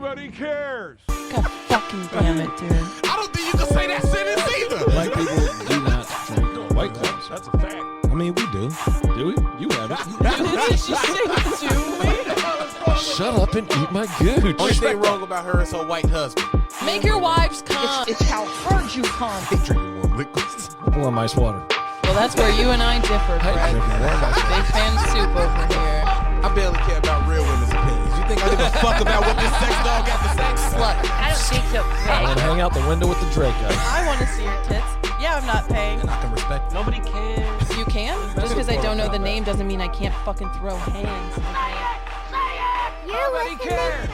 Nobody cares. God fucking damn it, dude. I don't think you can say that sentence either. Black people do not drink white claws. That's a fact. I mean, we do. Do we? You have it. Shut up and eat my gooch. Only thing wrong about her is her white husband. Make your wives come. It's how hard you come. He drinking warm liquids. Warm ice water. Well, that's where you and I differ, Fred. Big fan of soup over here. I barely care about real women's opinions. You think I give a fuck about what this sex dog got to say? Slut. I don't think so. I want to hang out the window with the Draco. I want to see your tits. Yeah, I'm not paying. And I can respect it. Nobody cares. You can? Just because I don't know the name doesn't mean I can't fucking throw hands. Nobody cares.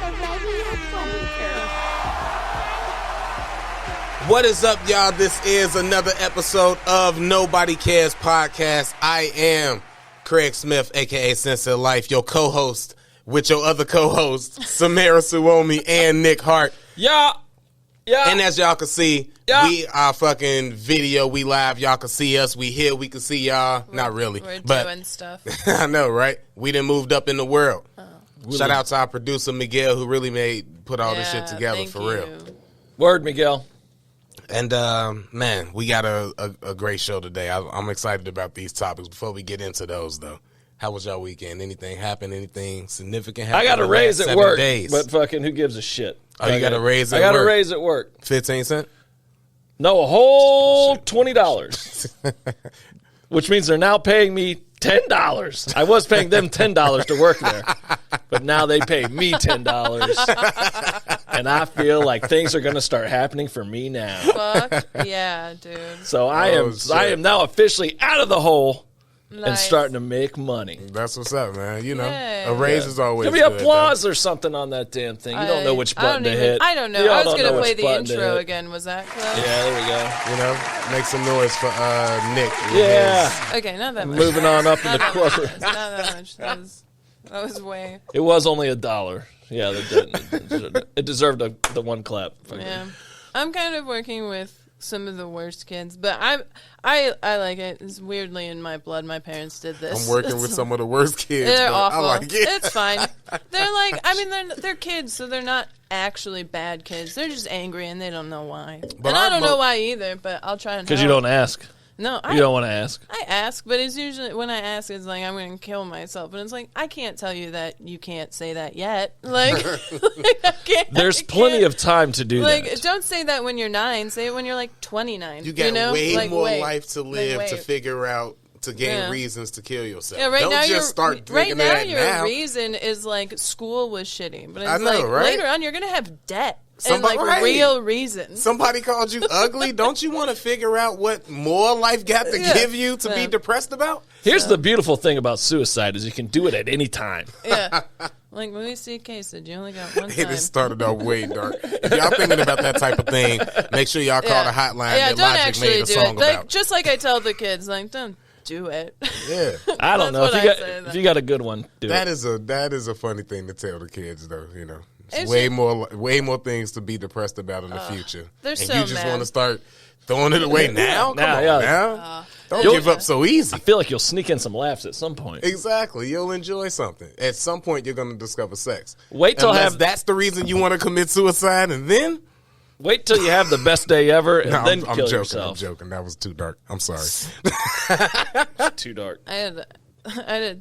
What is up, y'all? This is another episode of Nobody Cares Podcast. I am Craig Smith, a.k.a. Sensitive Life, your co-host with your other co-hosts, Samara Suomi and Nick Hart. Yeah. And as y'all can see, we are fucking video. We live. Y'all can see us. We here. We can see y'all. Not really. We're but doing stuff. I know, right? We done moved up in the world. Shout out to our producer, Miguel, who really put all this shit together for real. Word, Miguel. And, man, we got a great show today. I'm excited about these topics. Before we get into those, though, how was y'all weekend? Anything happen? Anything significant happen? I got a in the raise last at 7 work, days? but fucking who gives a shit? Oh, you got a raise at work? I got work? a raise at work. 15 cents? No, a whole $20. Which means they're now paying me $10. I was paying them $10 to work there, but now they pay me $10. And I feel like things are going to start happening for me now. Fuck yeah, dude. So I am now officially out of the hole and starting to make money. That's what's up, man. You know, Yay. a raise is always Give me good, applause or something on that damn thing. You don't know which button to hit. I don't know. You I was don't going to know play which the button to intro hit. again. Was that close? Yeah, there we go. You know, make some noise for Nick. Yeah. Okay, not that much. Moving on up in the Not corner. that much. That was way. It was only $1. Yeah, it deserved the one clap. Yeah. I'm kind of working with some of the worst kids, but I like it. It's weirdly in my blood. My parents did this. I'm working with some of the worst kids. They're but awful. I like it. It's fine. They're like, I mean, they're kids, so they're not actually bad kids. They're just angry and they don't know why. But and I don't know why either, but I'll try and Because you don't ask. No, You don't want to ask. I ask, but it's usually when I ask, it's like I'm going to kill myself, and it's like I can't tell you that you can't say that yet. Like, There's plenty of time to do like, that. don't say that when you're 9. Say it when you're like 29. You got way like, more life to live to wait. figure out to gain reasons to kill yourself. Yeah, right don't now just start right thinking now that your now. reason is like school was shitty, but it's I know, like right? later on you're gonna have debt Somebody- and like right. real reasons. Somebody called you ugly. Don't you want to figure out what more life got to give you to be depressed about? Here's the beautiful thing about suicide is you can do it at any time. Yeah, like Louis C.K. said, you only got one Hey, time. this started off way dark. If y'all thinking about that type of thing, make sure y'all call the hotline Yeah, that don't Logic actually made a do song it. Like, about. just like I tell the kids, like don't do it. Yeah, I don't know. That's what I say If you got a good one, do that it. is a funny thing to tell the kids, though. You know, It's way just- more things to be depressed about in the future. they're and so you just mad. want to start throwing it away now. Come on, now. Don't give up so easy. I feel like you'll sneak in some laughs at some point. Exactly. You'll enjoy something. At some point, you're going to discover sex. Wait till Unless that's the reason you want to commit suicide, and then Wait till you have the best day ever and then I'm kill joking. yourself. I'm joking. That was too dark. I'm sorry. Too dark. I had a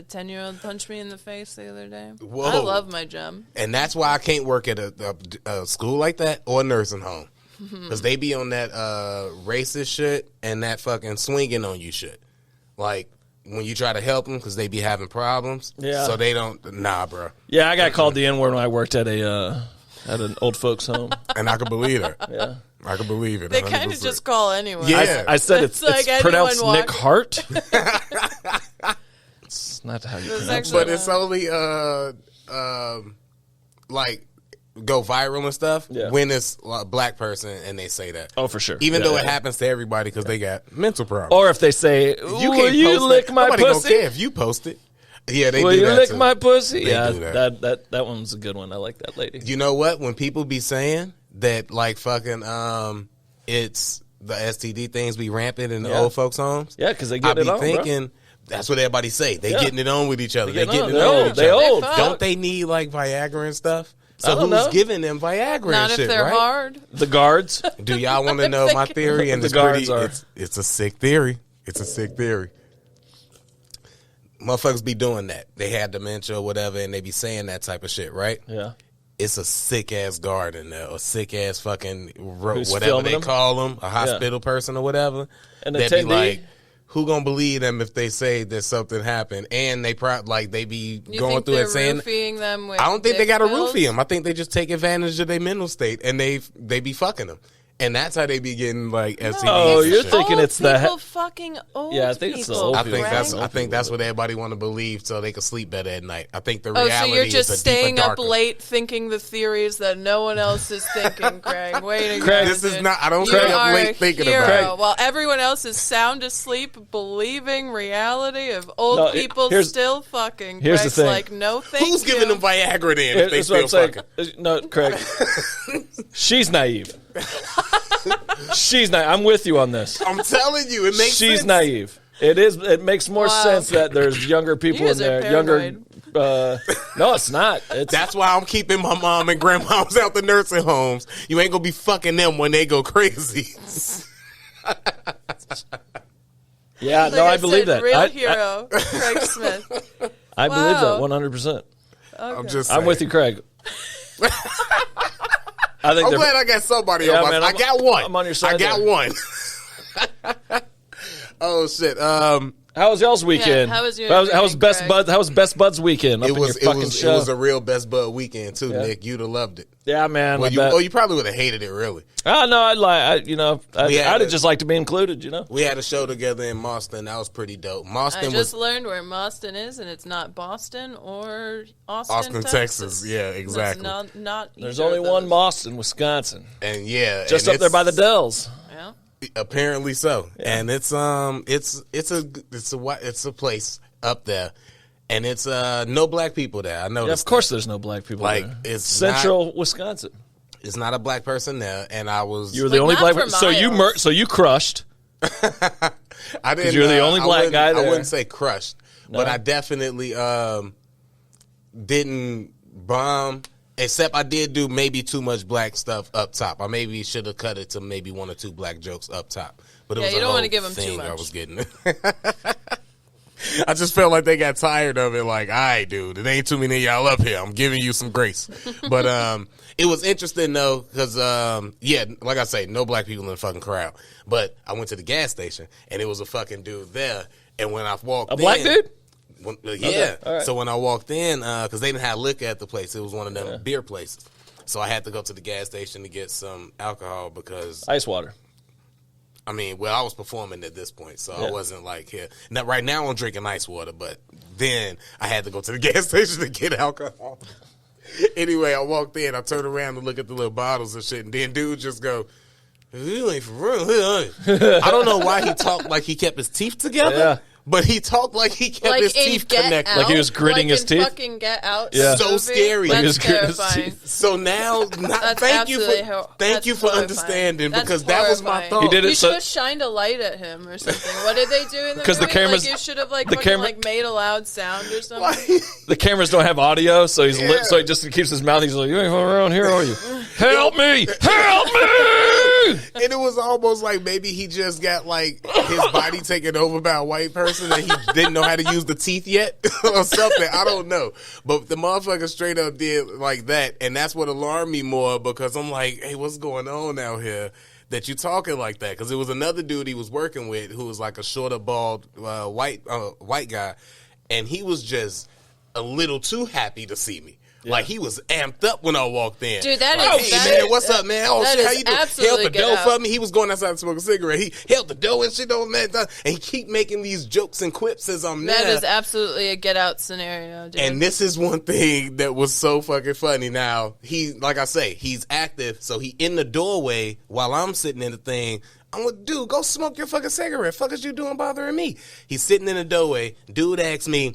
10-year-old punch me in the face the other day. Whoa. I love my job. And that's why I can't work at a school like that or a nursing home. Because they be on that racist shit and that fucking swinging on you shit. Like, when you try to help them because they be having problems. Yeah. So they don't, nah, bro. Yeah, I got called the N-word when I worked at an old folks home. And I can believe it. Yeah. I can believe it. They 100%. kind of just call anyone. Yeah. I said It's it's like anyone pronounced walk- Nick Hart. It's not how you It's pronounce actually- it. But it's only like go viral and stuff when it's a black person and they say that. Oh, for sure. Even Yeah, though yeah. it happens to everybody because they got mental problems. Or if they say, you will can't you post lick that. my Nobody pussy? gonna care if you post it. Yeah, they Will do you that lick too. my pussy? They Yeah, do that. that one's a good one. I like that lady. You know what? When people be saying that, like fucking, it's the STD things be rampant in the old folks' homes. Yeah, because they I get be it on, thinking That's what everybody say. They getting it on with each other. They getting it They're on old. with each They other. old. Don't they need like Viagra and stuff? So I don't who's know. giving them Viagra Not and if shit, they're right? hard. The guards. Do y'all want to know my theory? And The it's guards pretty. are. It's a sick theory. It's a sick theory. Motherfuckers be doing that. They had dementia or whatever, and they be saying that type of shit, right? Yeah. It's a sick ass guard in there, a sick ass fucking Who's whatever filming they them? call them, a hospital person or whatever. An That be attendee? like, who gonna believe them if they say that something happened? And they they be You going think through they're it saying. roofing them with I don't think they dick got to pills? roofie them. I think they just take advantage of their mental state, and they be fucking them, and that's how they be getting like STDs. Oh, and you're shit. thinking Old it's the people fucking old Yeah, I think it's the people, old I think Greg. that's what everybody want to believe, so they can sleep better at night. I think the Oh, reality so you're is just a staying deeper, up darker. late thinking the theories that no one else is thinking, Craig. Way to Craig, go, This is dude. not. I don't You stay up are late a thinking hero, about it. while everyone else is sound asleep, believing reality of old No, people here's- still fucking. here's the Greg's thing. like, no, thank Who's you. giving them Viagra then if they That's what still I'm fucking? saying. No, Craig. She's naive. She's naive. I'm with you on this. I'm telling you, it makes She's sense. naive. It makes more Wow. sense that there's younger people You in guys are there. Younger. paranoid. No, it's not. It's That's why I'm keeping my mom and grandmoms out the nursing homes. You ain't gonna be fucking them when they go crazy. yeah. Like No, I believe said, that. Real I hero, Craig Smith. I believe that Wow. 100%. I'm just. Saying. I'm with you, Craig. I think I'm they're- glad I got somebody Yeah, on my man, side. I got one. I'm on your side I got there. one. Oh shit. How was y'all's weekend? how was your How was weekend, Best Craig? Buds? How was Best Buds weekend? Up in your fucking it show. was a real best bud weekend too, Yeah. Nick. You'd have loved it. Yeah, man. Well, I bet. you probably would have hated it. Really. Oh no, I'd We had I'd a- have just liked to be included. We had a show together in Mauston. That was pretty dope. I Mauston just was learned where Mauston is, and it's not Boston or Austin, Austin, Texas. Yeah, That's exactly. not There's either only of one those. Mauston, Wisconsin, And yeah, just and up there by the it's- Dells. Yeah. Apparently so, and it's a place up there, and it's no black people there. I Yeah, noticed. of course, there's no black people Like, there. it's Central Wisconsin. It's not a black person there, and I was. You were the Like, only not black. for person. So you crushed. I didn't. you're the only I black wouldn't- guy I there. wouldn't say crushed, but I definitely didn't bomb. Except I did do maybe too much black stuff up top. I maybe should have cut it to maybe one or two black jokes up top. But it Yeah, was you a don't wanna whole give 'em too thing I much. was getting. I just felt like they got tired of it. Like, all right, dude, it ain't too many of y'all up here. I'm giving you some grace. But it was interesting though, because yeah, like I say, no black people in the fucking crowd. But I went to the gas station and it was a fucking dude there. And when I walked A black dude? yeah. Okay, all right. So when I walked in, because they didn't have liquor at the place, it was one of them beer places. So I had to go to the gas station to get some alcohol because Ice water. I mean, well, I was performing at this point, so Yeah. I wasn't like here. Now, right now, I'm drinking ice water, but then I had to go to the gas station to get alcohol. Anyway, I walked in, I turned around to look at the little bottles and shit, and then dude just go, "You ain't for real, huh?" I don't know why he talked like he kept his teeth together, Yeah. but he talked like he kept Like his in teeth Get connected. Out, Like he was gritting like his in teeth? Fucking Get Out. Yeah. So movie. scary. Like he That's was gritting his terrifying. teeth. So now, That's thank you absolutely for that's for horrifying. understanding That's because that was my horrifying. thought. He did it You so- should have shined a light at him or something. What did they do in the 'Cause the movie? cameras- Like you should have like the fucking camera- like made a loud sound or something. The cameras don't have audio, so he's Yeah. so he just keeps his mouth. He's like, "You ain't from around here, are you? Help me! Help me!" And it was almost like maybe he just got like his body taken over by a white person and he didn't know how to use the teeth yet or something. I don't know. But the motherfucker straight up did like that. And that's what alarmed me more because I'm like, hey, what's going on out here that you talking like that? Because it was another dude he was working with who was like a shorter, bald, white guy. And he was just a little too happy to see me. Like, he was amped up when I walked in. Dude, that Like, is- hey, that- man, what's up, man? Oh, that shit, how is you doing? He held absolutely the Get dough Out. for me. He was going outside to smoke a cigarette. He held the dough and shit on that. And he keep making these jokes and quips as I'm That there. is absolutely a Get Out scenario, dude. And this is one thing that was so fucking funny. Now, like I say, he's active, so he in the doorway while I'm sitting in the thing. I'm like, dude, go smoke your fucking cigarette. Fuck is you doing bothering me? He's sitting in the doorway. Dude asks me,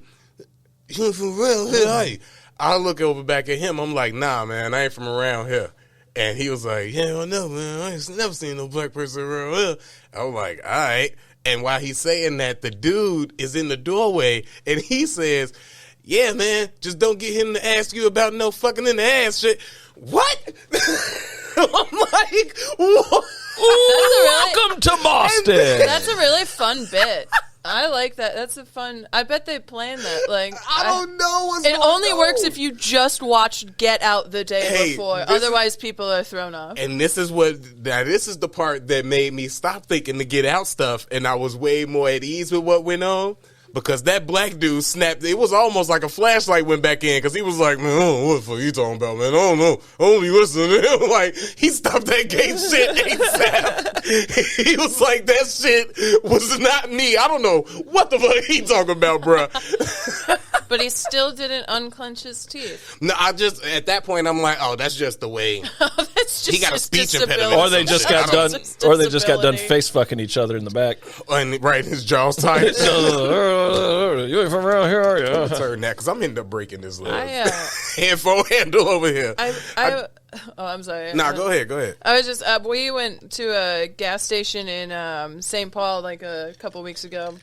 "You for real? Hey, I look over back at him. I'm like, nah, man, I ain't from around here. And he was like, yeah, I don't know, man. I ain't never seen no black person around here. I was like, all right. And while he's saying that, the dude is in the doorway, and he says, yeah, man, just don't get him to ask you about no fucking in the ass shit. What? I'm like, what? Welcome to Mauston. That's a really fun bit. I like that. That's a fun. I bet they planned that. Like, I don't know what's it going only on. works if you just watched Get Out the day before. Otherwise, people are thrown off. And this is the part that made me stop thinking the Get Out stuff, and I was way more at ease with what went on. Because that black dude snapped. It was almost like a flashlight went back in. Because he was like, man, I don't know what the fuck you talking about, man. I don't know. I only listen to him. Like, he stopped that gay shit ASAP. He was like, that shit was not me. I don't know what the fuck he talking about, bruh. But he still didn't unclench his teeth. No, at that point, I'm like, oh, that's just the way. That's just He got a his speech disability. impediment. Or they just got done. Or they just got done face fucking each other in the back. And right, his jaw's tight. You ain't from around here, are you? Turn that, because I'm ending up breaking this little I, handle over here. I'm sorry. Nah, go ahead. I was just, we went to a gas station in St. Paul like a couple weeks ago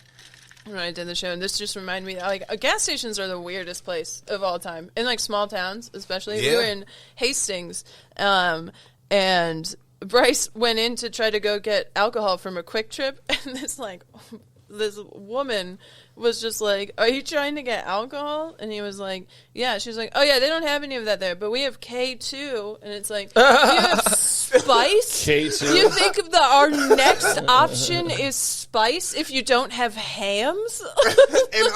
when I did the show, and this just reminded me, like, gas stations are the weirdest place of all time. In, like, small towns, especially. Yeah. We were in Hastings, and Bryce went in to try to go get alcohol from a Quick Trip, and this woman was just like, are you trying to get alcohol? And he was like, yeah. She was like, oh yeah, they don't have any of that there, but we have K2. And it's like, you have spice? K2. You think our next option is spice if you don't have hams? And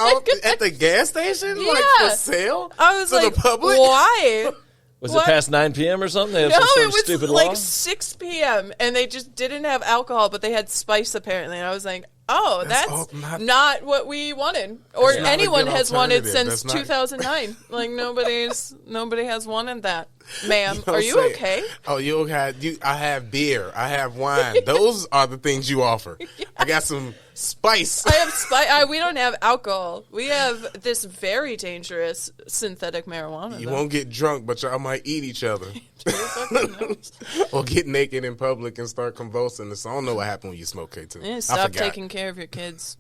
at the gas station? Yeah. Like, for sale? I was to like, the public? why? Was What? it past 9 p.m. or something? They have No, some sort it of was stupid like law? 6 p.m. and they just didn't have alcohol, but they had spice apparently. And I was like, oh, that's not what we wanted, or That's not a anyone good has wanted alternative. since That's not- 2009. Like nobody has wanted that. Ma'am, know are what you I'm saying? okay? Oh, you okay? I have beer. I have wine. Those are the things you offer. I got some spice. I have spice. We don't have alcohol. We have this very dangerous synthetic marijuana. You though. won't get drunk, but y'all might eat each other. Who fucking knows? Or get naked in public and start convulsing. So I don't know what happened when you smoke K2. Yeah, I stop forgot. taking care of your kids.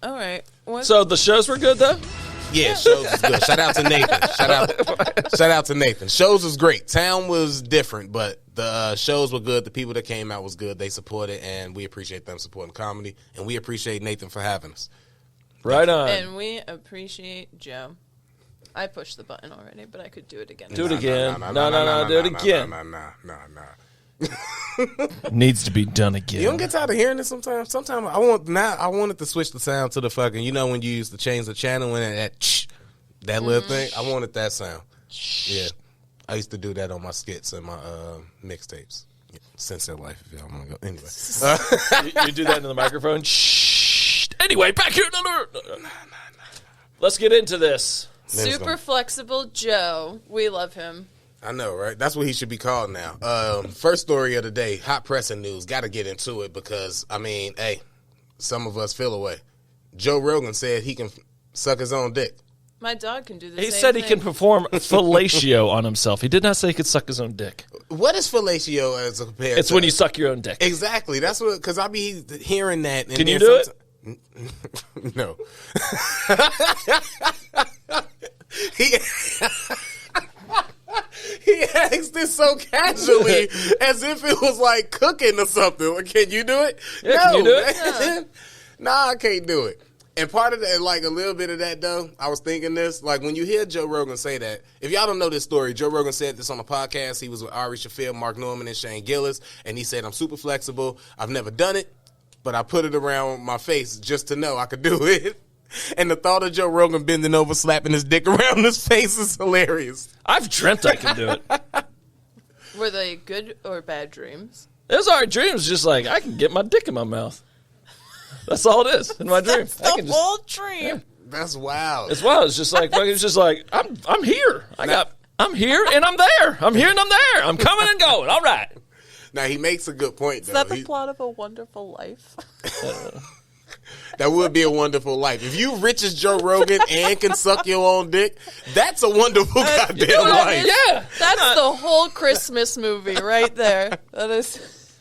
All right. What? So the shows were good, though? Yeah, shows was good. Shout out to Nathan. Shout out to Nathan. Shows was great. Town was different, but the shows were good. The people that came out was good. They supported, and we appreciate them supporting comedy. And we appreciate Nathan for having us. Right on. And we appreciate Joe. I pushed the button already, but I could do it again. Do it again. No, Do it again. No. Needs to be done again. You don't get tired of hearing it sometimes? Sometimes I wanted to switch the sound to the fucking, you know when you used to change the channel and that little thing? I wanted that sound. Yeah. I used to do that on my skits and my mixtapes. Sensei Life, if y'all want to go. Anyway. You do that into the microphone? Shh. Anyway, back here. No. Let's get into this. Super flexible Joe. We love him. I know, right? That's what he should be called now. First story of the day, hot pressing news. Got to get into it because, I mean, hey, some of us feel away. Joe Rogan said he can suck his own dick. My dog can do the He same said thing. he can perform fellatio on himself. He did not say he could suck his own dick. What is fellatio as compared It's to? when you suck your own dick. Exactly. That's what, because I be hearing that. And Can you then do it? No. He asked this so casually as if it was like cooking or something. Like, can you do it? Yeah, no, can you do it? man. Nah, I can't do it. And part of that, like a little bit of that though, I was thinking this, like when you hear Joe Rogan say that, if y'all don't know this story, Joe Rogan said this on a podcast. He was with Ari Shafir, Mark Norman, and Shane Gillis, and he said, I'm super flexible. I've never done it, but I put it around my face just to know I could do it. And the thought of Joe Rogan bending over, slapping his dick around his face is hilarious. I've dreamt I can do it. Were they good or bad dreams? It was our dreams, just like I can get my dick in my mouth. That's all it is in my dream. I can The whole dream. That's wild. It's wild. It's just like I'm here. I'm here and I'm there. I'm here and I'm there. I'm coming and going. All right. Now he makes a good point though. Is that the plot of A Wonderful Life? That would be a wonderful life. If you rich as Joe Rogan and can suck your own dick, that's a wonderful goddamn life. Yeah. That's the whole Christmas movie right there. That is.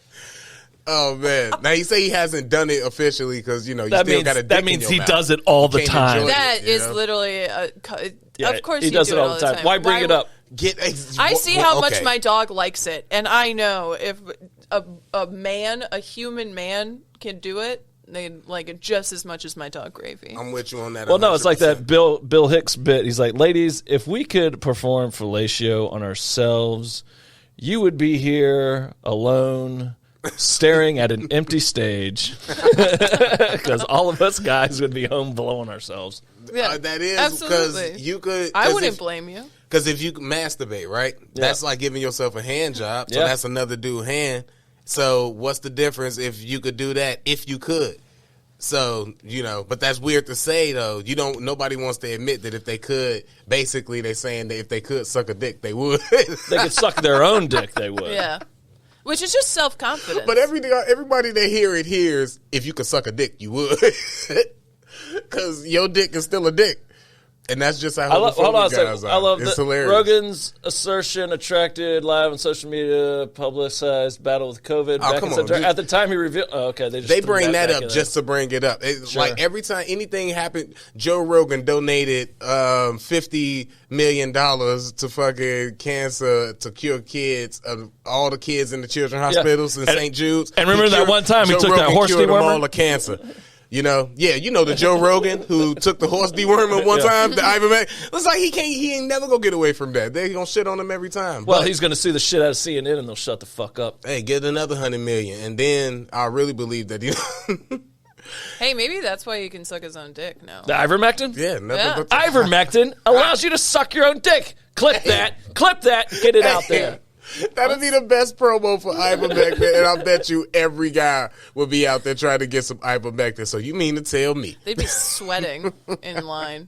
Oh man! Now you say he hasn't done it officially because you still got a dick that in means your he mouth. does it all the can't time. enjoy it. That is know? literally of course he does it all the time. Why bring it up? I see how much my dog likes it, and I know if a human man can do it, they like it just as much as my dog Gravy. I'm with you on that. Well, no, it's like 100%. that Bill Hicks bit. He's like, ladies, if we could perform fellatio on ourselves, you would be here alone, staring at an empty stage, because all of us guys would be home blowing ourselves. Yeah, that is absolutely. because you could. I wouldn't blame you. Because if you masturbate, right, that's like giving yourself a hand job. So that's another dude hand. So what's the difference if you could do that? If you could. So, but that's weird to say though. Nobody wants to admit that if they could, basically they're saying that if they could suck a dick, they would. They could suck their own dick, they would. Yeah. Which is just self-confidence. But everybody that hears, if you could suck a dick, you would. Because your dick is still a dick. And that's just how hold on a second. guys are. I love it's that hilarious. Rogan's assertion attracted live on social media, publicized battle with COVID. Oh, back come in on, September. dude. At the time he revealed... Oh, okay, they They bring that back up in just to bring it up. Sure. Like every time anything happened, Joe Rogan donated $50 million to fucking cancer to cure kids, all the kids in the children's hospitals in St. Jude's. And remember that one time he took that horse cured them dewormer? all of cancer. The Joe Rogan who took the horse dewormer one time, the ivermectin. It's like he ain't never gonna get away from that. They gonna shit on him every time. Well, But, he's going to sue the shit out of CNN and they'll shut the fuck up. hey, get another $100 million, and then I really believe that Hey, maybe that's why he can suck his own dick now. The ivermectin? yeah, nothing Yeah. but Ivermectin allows you to suck your own dick. Clip that, get it out there. That'd be the best promo for ivermectin, and I bet you every guy will be out there trying to get some ivermectin. So you mean to tell me? They'd be sweating in line.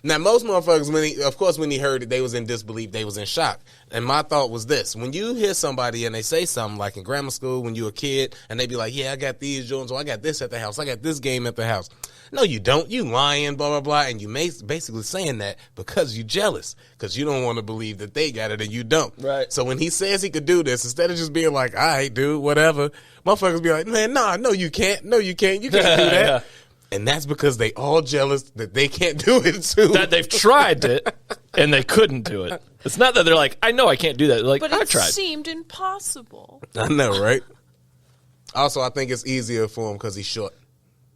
Now, most motherfuckers, when he heard it, they was in disbelief, they was in shock. And my thought was this: when you hear somebody and they say something like in grammar school when you a kid, and they be like, "Yeah, I got these Jones, or I got this at the house, I got this game at the house." No, you don't. You lying, blah, blah, blah. And you basically saying that because you jealous. Because you don't want to believe that they got it and you don't. Right. So when he says he could do this, instead of just being like, all right, dude, whatever, motherfuckers be like, man, nah, no, you can't. No, you can't. You can't do that. Yeah. And that's because they all jealous that they can't do it too. That they've tried it and they couldn't do it. It's not that they're like, I know I can't do that. They're like, But I it tried. seemed impossible. I know, right? Also, I think it's easier for him because he's short.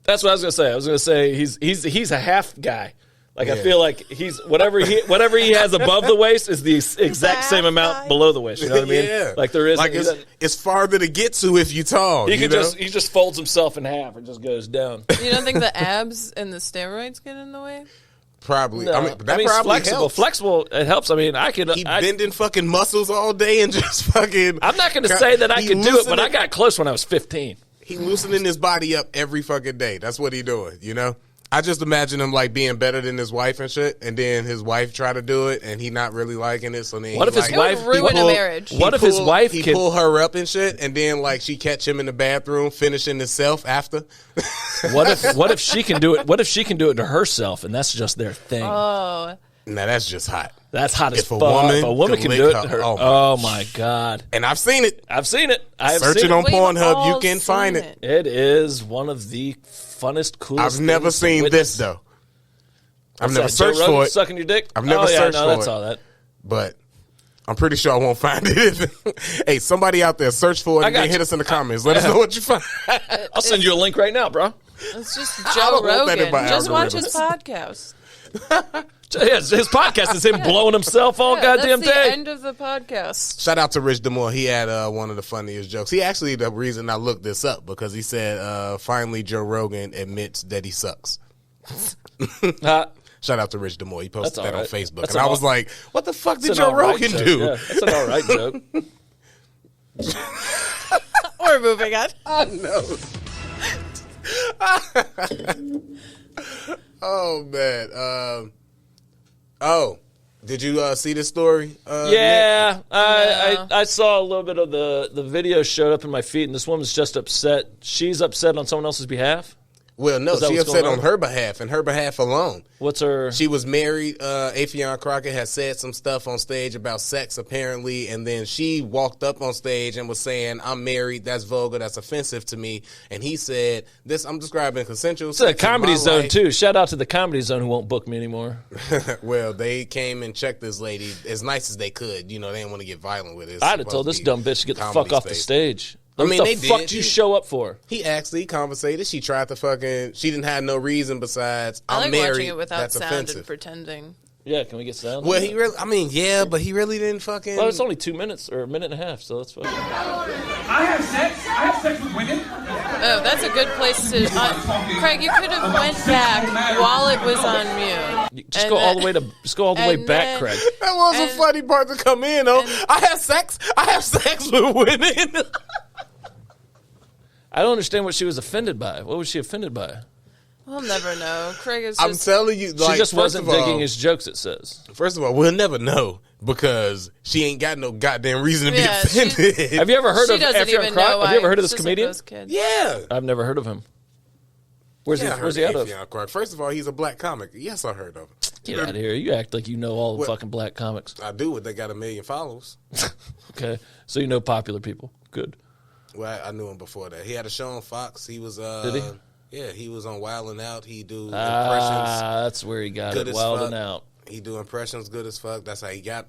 That's what I was gonna say. I was gonna say he's a half guy. Like I Yeah. feel like he's whatever he has above the waist is the exact same amount below the waist. You know what I mean? Yeah. Like there is like it's farther to get to if you tall. he you can know? he just folds himself in half and just goes down. You don't think the abs and the steroids get in the way? Probably. No. I mean, that it's probably flexible. helps. Flexible. It helps. I mean, I could. He bending fucking muscles all day and just fucking. I'm not going to say that I he could do it, but I loosening- got close when I was 15. He loosening his body up every fucking day. That's what he doing, you know? I just imagine him like being better than his wife and shit, and then his wife try to do it, and he not really liking it. So then What if his It wife would ruin a marriage. What if his wife he can- pull her up and shit, and then like she catch him in the bathroom finishing himself after? What if she can do it? What if she can do it to herself, and that's just their thing? Oh, Now that's just hot. That's hot as if a fuck. woman If a woman could can do lick it to her- her. oh Oh my my god! And I've seen it. I've seen it. I have Search seen it on We've Pornhub. all You can find seen it. It is one of the funnest, coolest. I've never things to seen witness. this though. I've What's never that, searched Joe Rogan for it, Sucking your dick. I've never oh, yeah, searched no, for that's it. all that. but I'm pretty sure I won't find it. Hey, somebody out there, search for it I and got then you. hit us in the comments. Let us know what you find. I'll send you a link right now, bro. it's just I Joe don't want that in Rogan. my Just watch algorithm. his podcast. His podcast is him blowing himself all Yeah, goddamn that's the day. end of the podcast. Shout out to Rich DeMore. He had one of the funniest jokes. He actually the reason I looked this up because he said finally Joe Rogan admits that he sucks. Shout out to Rich DeMore. He posted That's that all on right. Facebook. That's and I an was all- like, what the fuck did That's an Joe all right Rogan joke. do? Yeah, that's an all right joke. We're moving on. I know. Oh, man. Did you see this story? Nick? Yeah, I saw a little bit of the video showed up in my feed, and this woman's just upset. She's upset on someone else's behalf. Well, no, she upset on her behalf and her behalf alone. What's her? She was married. Affion Crockett has said some stuff on stage about sex, apparently, and then she walked up on stage and was saying, "I'm married. That's vulgar. That's offensive to me." And he said, "This I'm describing consensual." It's a Comedy Zone too. Shout out to the Comedy Zone who won't book me anymore. Well, they came and checked this lady as nice as they could. You know, they didn't want to get violent with it. I'd have told this dumb bitch to get the fuck off the stage. What the fuck did you show up for? He actually conversated. She tried to she didn't have no reason besides, I like I'm married. Watching it without that's sound offensive. and pretending. Yeah, can we get sound? Well, but he really didn't fucking. Well, it's only 2 minutes or a minute and a half, so that's fine. I have sex with women. Oh, that's a good place to. Craig, you could have went back while it was on mute. Just go all the way back, Craig. That was a funny part to come in, though. I have sex with women. I don't understand what she was offended by. What was she offended by? We'll never know. Craig is just... I'm telling you, like, she just wasn't digging his jokes, it says. First of all, we'll never know because she ain't got no goddamn reason to be offended. Have you ever heard of Affion Crockett? Have you ever heard of this comedian? Yeah. I've never heard of him. Where's he out of? First of all, he's a black comic. Yes, I heard of him. Get out of here. You act like you know all the fucking black comics. I do, but they got 1 million followers. Okay. So you know popular people. Good. Well, I knew him before that. He had a show on Fox. He was Did he? Yeah, he was on Wild 'N Out. He do impressions. That's where he got it. Wild 'N Out. He do impressions good as fuck. That's how he got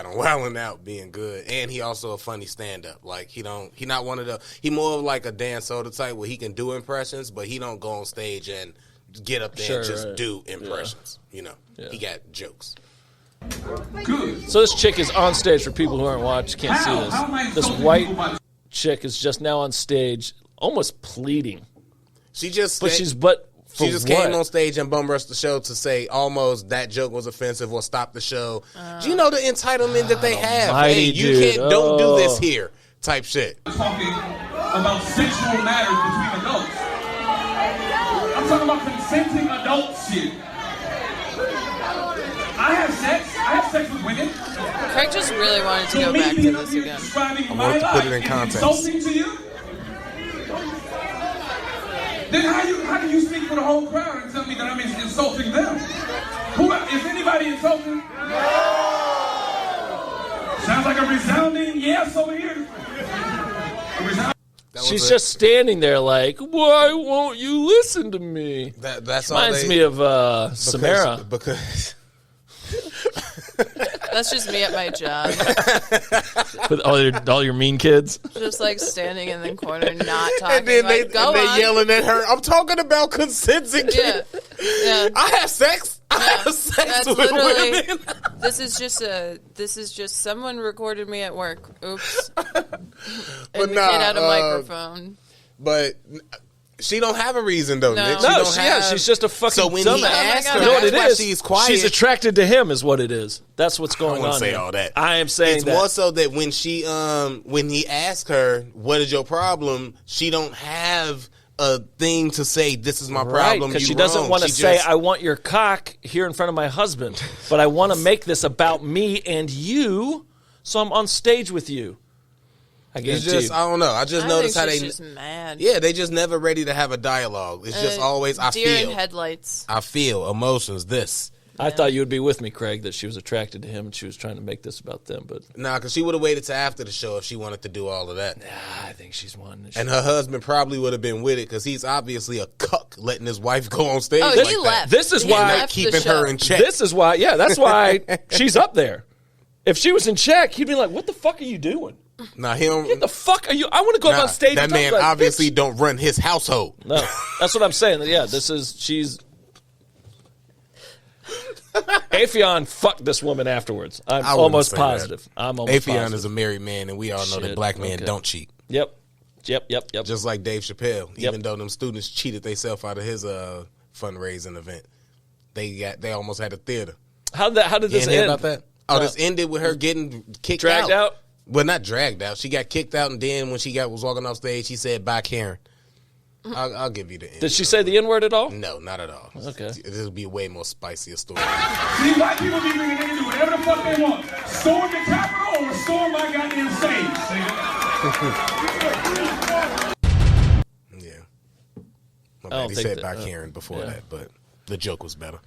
on Wild 'N Out being good. And he also a funny stand up. Like he not one of the he more of like a Dan Soda type where he can do impressions, but he don't go on stage and get up there and just do impressions. Yeah. You know. He got jokes. Good. So this chick is on stage for people who aren't watching, can't see this. This white chick is just now on stage, almost pleading. She just came on stage and bum rushed the show to say almost that joke was offensive or stop the show. Do you know the entitlement that they have? Hey, you don't do this here, type shit. Talking about sexual matters between adults. I'm talking about consenting adults here. I have sex with women. Craig just really wanted to go back to this again. I wanted to put it in context. Insulting to you? Then how do you speak for the whole crowd and tell me that I'm insulting them? Is anybody insulting? No! Sounds like a resounding yes over here. She's just standing there like, why won't you listen to me? That's reminds me of Samara. Because that's just me at my job. With all your mean kids? Just like standing in the corner, not talking. And then like, they're yelling at her. I'm talking about consenting. Yeah. I have sex. I have sex with women. This is just someone recorded me at work. Oops. And the kid had a microphone. But she don't have a reason though, Nick. She's just a fucking so when dumbass. He asked her, you know what it is? She's quiet. She's attracted to him is what it is. That's what's going on. I don't say all that. I am saying it's more so that when she when he asked her, what is your problem, she don't have a thing to say, this is my problem, because she doesn't want to say, I want your cock here in front of my husband, but I want to make this about me and you, so I'm on stage with you. I don't know. I just noticed how just mad. Yeah, they just never ready to have a dialogue. It's just always, deer in headlights. I feel emotions, this. I thought you would be with me, Craig, that she was attracted to him and she was trying to make this about them. But nah, because she would have waited till after the show if she wanted to do all of that. Nah, I think she's one. And her husband probably would have been with it because he's obviously a cuck letting his wife go on stage. Oh, he left. This is why not keeping her in check. This is why, that's why she's up there. If she was in check, he'd be like, "What the fuck are you doing?" Nah, him. What the fuck are you? I want to go up on stage. That man obviously don't run his household. No, that's what I'm saying. Yeah, she's. Affion fucked this woman afterwards. I'm almost positive. Affion is a married man, and we all know that black men don't cheat. Yep. Just like Dave Chappelle, even though them students cheated themselves out of his fundraising event, they almost had a theater. How did this end? About that? Oh, this ended with her getting kicked dragged out. Well, not dragged out. She got kicked out, and then when she was walking off stage, she said, "Bye, Karen." I'll give you the end. Did she say the N-word at all? No, not at all. Okay. This will be a way more spicier story. See, white people be thinking they can do whatever the fuck they want. Storm the Capitol or storm my goddamn stage. Yeah. My I bad. don't He think said that- by Karen before yeah. that, but the joke was better.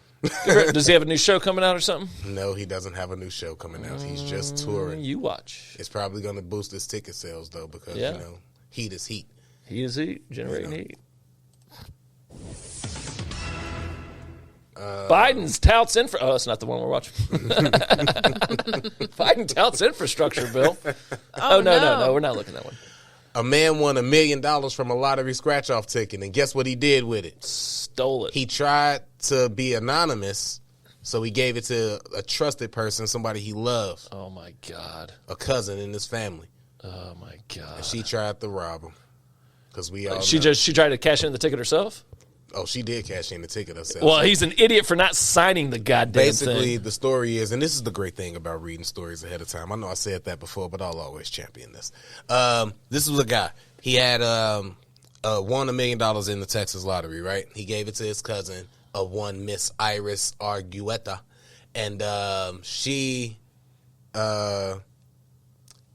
Does he have a new show coming out or something? No, he doesn't have a new show coming out. He's just touring. You watch. It's probably going to boost his ticket sales, though, because, Yeah. you know, heat is heat. He is heat, generating You know. heat. Biden's touts oh, that's not the one we're watching. Biden touts infrastructure bill. Oh, no, we're not looking at that one. A man won $1 million from a lottery scratch-off ticket, and guess what he did with it? Stole it. He tried to be anonymous, so he gave it to a trusted person, somebody he loves, Oh, my God. a cousin in his family. Oh, my God. And she tried to rob him, because we all She know. tried to cash in the ticket herself? Oh, she did cash in the ticket herself. Well, he's an idiot for not signing the goddamn Basically, thing. the story is, and this is the great thing about reading stories ahead of time. I know I said that before, but I'll always champion this. This was a guy. He had won $1 million in the Texas lottery, right? He gave it to his cousin, one Miss Iris Argueta, and she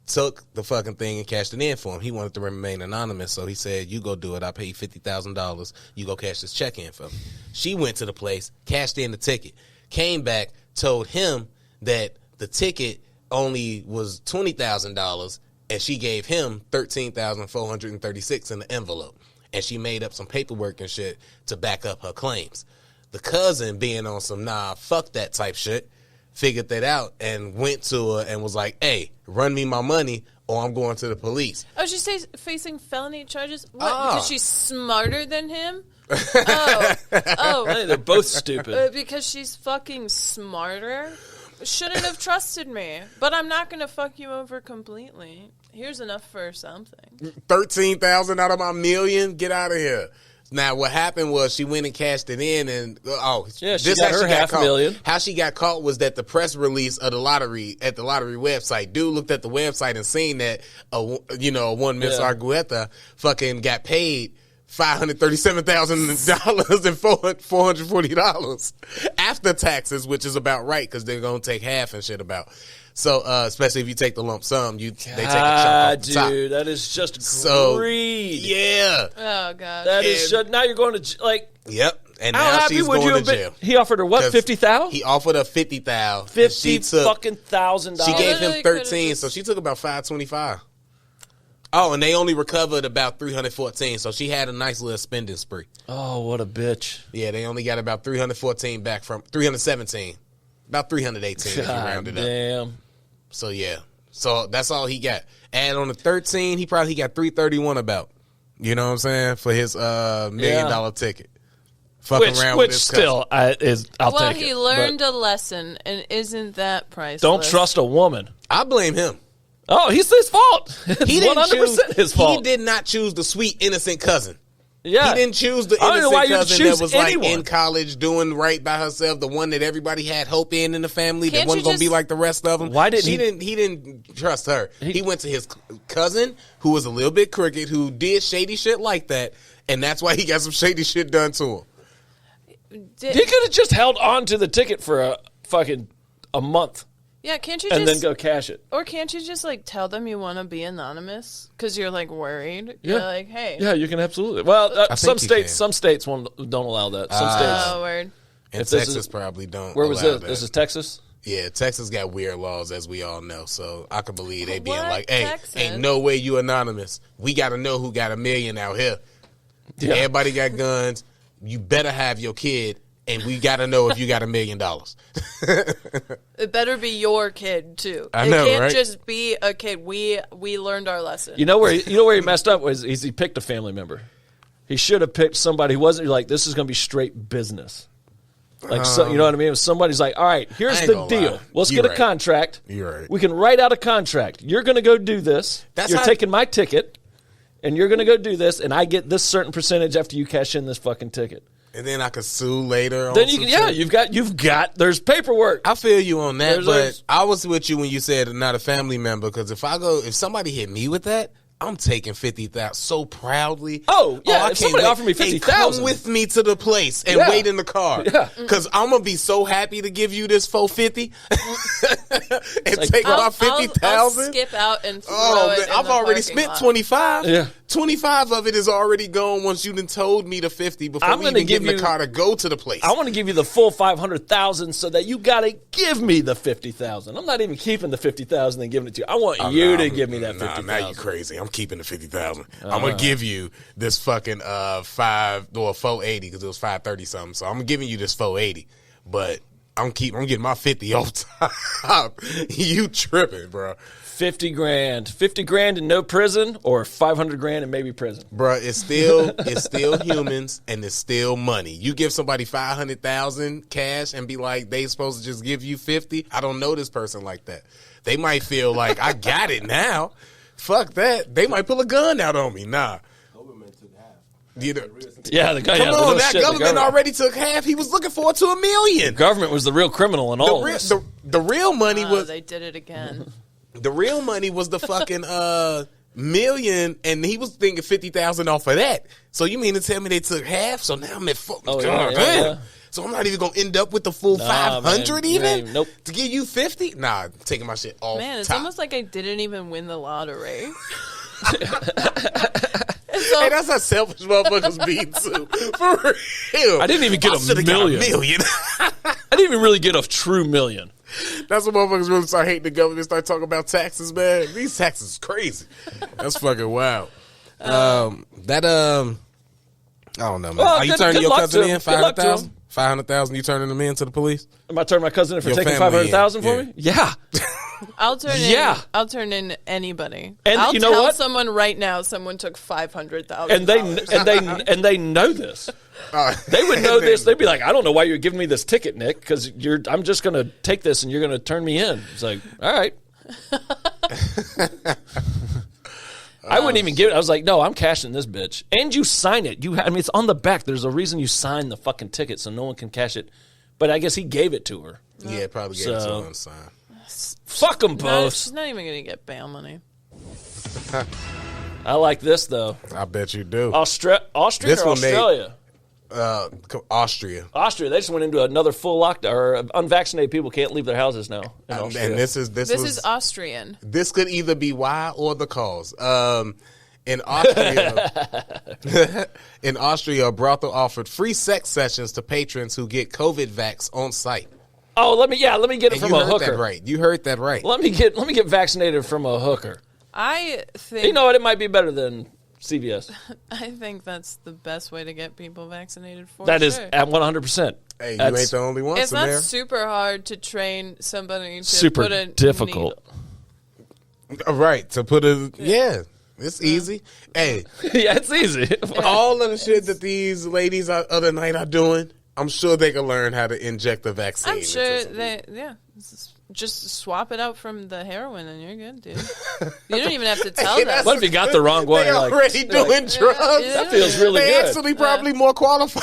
took the fucking thing and cashed it in for him. He wanted to remain anonymous, so he said, you go do it. I'll pay you $50,000. You go cash this check in for me. She went to the place, cashed in the ticket, came back, told him that the ticket only was $20,000, and she gave him $13,436 in the envelope. And she made up some paperwork and shit to back up her claims. The cousin, being on some fuck that type shit, figured that out and went to her and was like, hey, run me my money or I'm going to the police. Oh, she's facing felony charges? What? Ah. Because she's smarter than him? Oh. Hey, they're both stupid. Because she's fucking smarter? Shouldn't have trusted me. But I'm not going to fuck you over completely. Here's enough for something. 13,000 out of my million? Get out of here. Now, what happened was she went and cashed it in, and Yeah, she got her $500,000. How she got caught was that the press release of the lottery at the lottery website. Dude looked at the website and seen that one Miss Argueta fucking got paid $537,000 and $440 after taxes, which is about right because they're gonna take half and shit about. So, especially if you take the lump sum, they take a chunk off the top. Dude, that is just greed. Yeah. Oh, God. That is just, now you're going to, like, Yep. And how now happy she's would going you to have been? jail. He offered her what, 50,000? He offered her 50,000. $50,000. She gave him Literally could've 13, just- so she took about 525. Oh, and they only recovered about 314, so she had a nice little spending spree. Oh, what a bitch. Yeah, they only got about 314 back from 317. About 318 if you round it up. Damn. So yeah. So that's all he got. And on the 13, he got 331 about. You know what I'm saying? For his $1 million ticket. Fucking around with Which his still I'll take it. Well, he learned but a lesson, and isn't that priceless? don't trust a woman. I blame him. Oh, he's his fault. He didn't 100% his fault. He did not choose the sweet, innocent cousin. Yeah. He didn't choose the I don't know why innocent you'd cousin choose that was anyone. like in college doing right by herself, the one that everybody had hope in the family, that Can't wasn't you going to be just- like the rest of them. Why didn't he didn't trust her. He went to his cousin, who was a little bit crooked, who did shady shit like that, and that's why he got some shady shit done to him. Did- He could have just held on to the ticket for a month yeah, can't you and just... then go cash it. Or can't you just, like, tell them you want to be anonymous? Because you're, like, worried. Yeah. You're like, hey. Yeah, you can absolutely. Well, I some think you states don't allow that. Some states. Oh, word. And If this Texas is- probably don't. Where was allow this? that. This is Texas? Yeah, Texas got weird laws, as we all know. So I can believe they being What? like, hey, Texas? ain't no way you anonymous. We got to know who got $1 million out here. Yeah. Everybody got guns. You better have your kid, and we got to know if you got $1 million. It better be your kid, too. I know, It can't right? just be a kid. We learned our lesson. You know where he messed up was he picked a family member. He should have picked somebody who wasn't like, this is going to be straight business. Like, so, you know what I mean? If somebody's like, all right, here's I ain't the gonna deal. lie. Let's You're get a right. contract. You're right. We can write out a contract. You're going to go do this. That's You're how- taking my ticket, and you're going to go do this, and I get this certain percentage after you cash in this fucking ticket. And then I could sue later. On Then you some can, shit. you've got. There's paperwork. I feel you on that, There's but I was with you when you said not a family member, because if somebody hit me with that, I'm taking 50,000 so proudly. Oh, yeah, I if can't somebody wait. offered me Hey, 50,000. come with me to the place and Yeah. wait in the car. Yeah. Because I'm going to be so happy to give you this 450 and like, take I'll my 50,000. skip out and throw Oh, it man, in I've the already parking spent lot. 25. Yeah. 25 of it is already gone once you done told me the 50 before I'm we gonna even get in give the you- car to go to the place. I want to give you the full 500,000 so that you got to give me the 50,000. I'm not even keeping the 50,000 and giving it to you. I want you to give me that 50,000. Now you crazy. I'm keeping the 50,000. I'm gonna give you this fucking 480 because it was 530 something. So I'm giving you this 480, but I'm getting my 50 off top. You tripping, bro? 50 grand. 50 grand and no prison, or 500 grand and maybe prison. Bro, it's still humans and it's still money. You give somebody 500,000 cash and be like, they supposed to just give you 50. I don't know this person like that. They might feel like I got it now. Fuck that. They might pull a gun out on me. Nah. You know, Yeah, the guy. come on, that government already took half. He was looking forward to $1 million. Government was the real criminal in all this. The real money was They did it again. the real money was the fucking million, and he was thinking 50,000 off of that. So you mean to tell me they took half? So now I'm at fuck. Oh, God yeah, damn. yeah. So I'm not even gonna end up with the full 500 man. even. Nope. To give you 50? Nah, taking my shit off. Man, it's top. almost like I didn't even win the lottery. Hey, that's how selfish motherfuckers be too. For real. I didn't even get should've a got million. million. I didn't even really get a true million. That's when motherfuckers really start hating the government, start talking about taxes, man. These taxes is crazy. That's fucking wild. I don't know, man. Well, Are you good- turning good your luck cousin to him. in? Good luck to 500,000? him. 500,000, you turning them in to the police? Am I turning my cousin in for Your taking family in, 500,000 for yeah. me? Yeah. I'll turn Yeah. in. I'll turn in anybody. And I'll you know tell what? someone right now. Someone took $500,000. And they know this. They would know this. They'd be like, I don't know why you're giving me this ticket, Nick, because I'm just going to take this and you're going to turn me in. It's like, all right. I wouldn't even give it. I was like, no, I'm cashing this bitch. And you sign it. I mean, it's on the back. There's a reason you sign the fucking ticket so no one can cash it. But I guess he gave it to her. Yeah, probably gave it to So- him sign. Fuck them No, both. she's not even going to get bail money. I like this, though. I bet you do. Austria This or one made- Australia? Austria. Austria. They just went into another full lockdown. Or unvaccinated people can't leave their houses now in And Austria. this This was is Austrian. this could either be why or the cause. In Austria, a brothel offered free sex sessions to patrons who get COVID vax on site. Oh, let me get it And from you a heard hooker. that right. You heard that right. Let me get vaccinated from a hooker. I think. You know what? It might be better than CVS. I think that's the best way to get people vaccinated for That is sure. at 100%. Hey, you That's ain't the only one, It's not Samara. super hard to train somebody to super put a difficult. Right, to put a yeah, it's easy. Hey, Yeah, it's easy. all of the shit that these ladies other night are doing, I'm sure they can learn how to inject the vaccine. I'm into sure some they, just swap it out from the heroin and you're good, dude. You don't even have to tell Hey, them. that's What if you got the wrong one? They You're like- already they're doing like, drugs. Yeah. That feels really They good. actually probably more qualified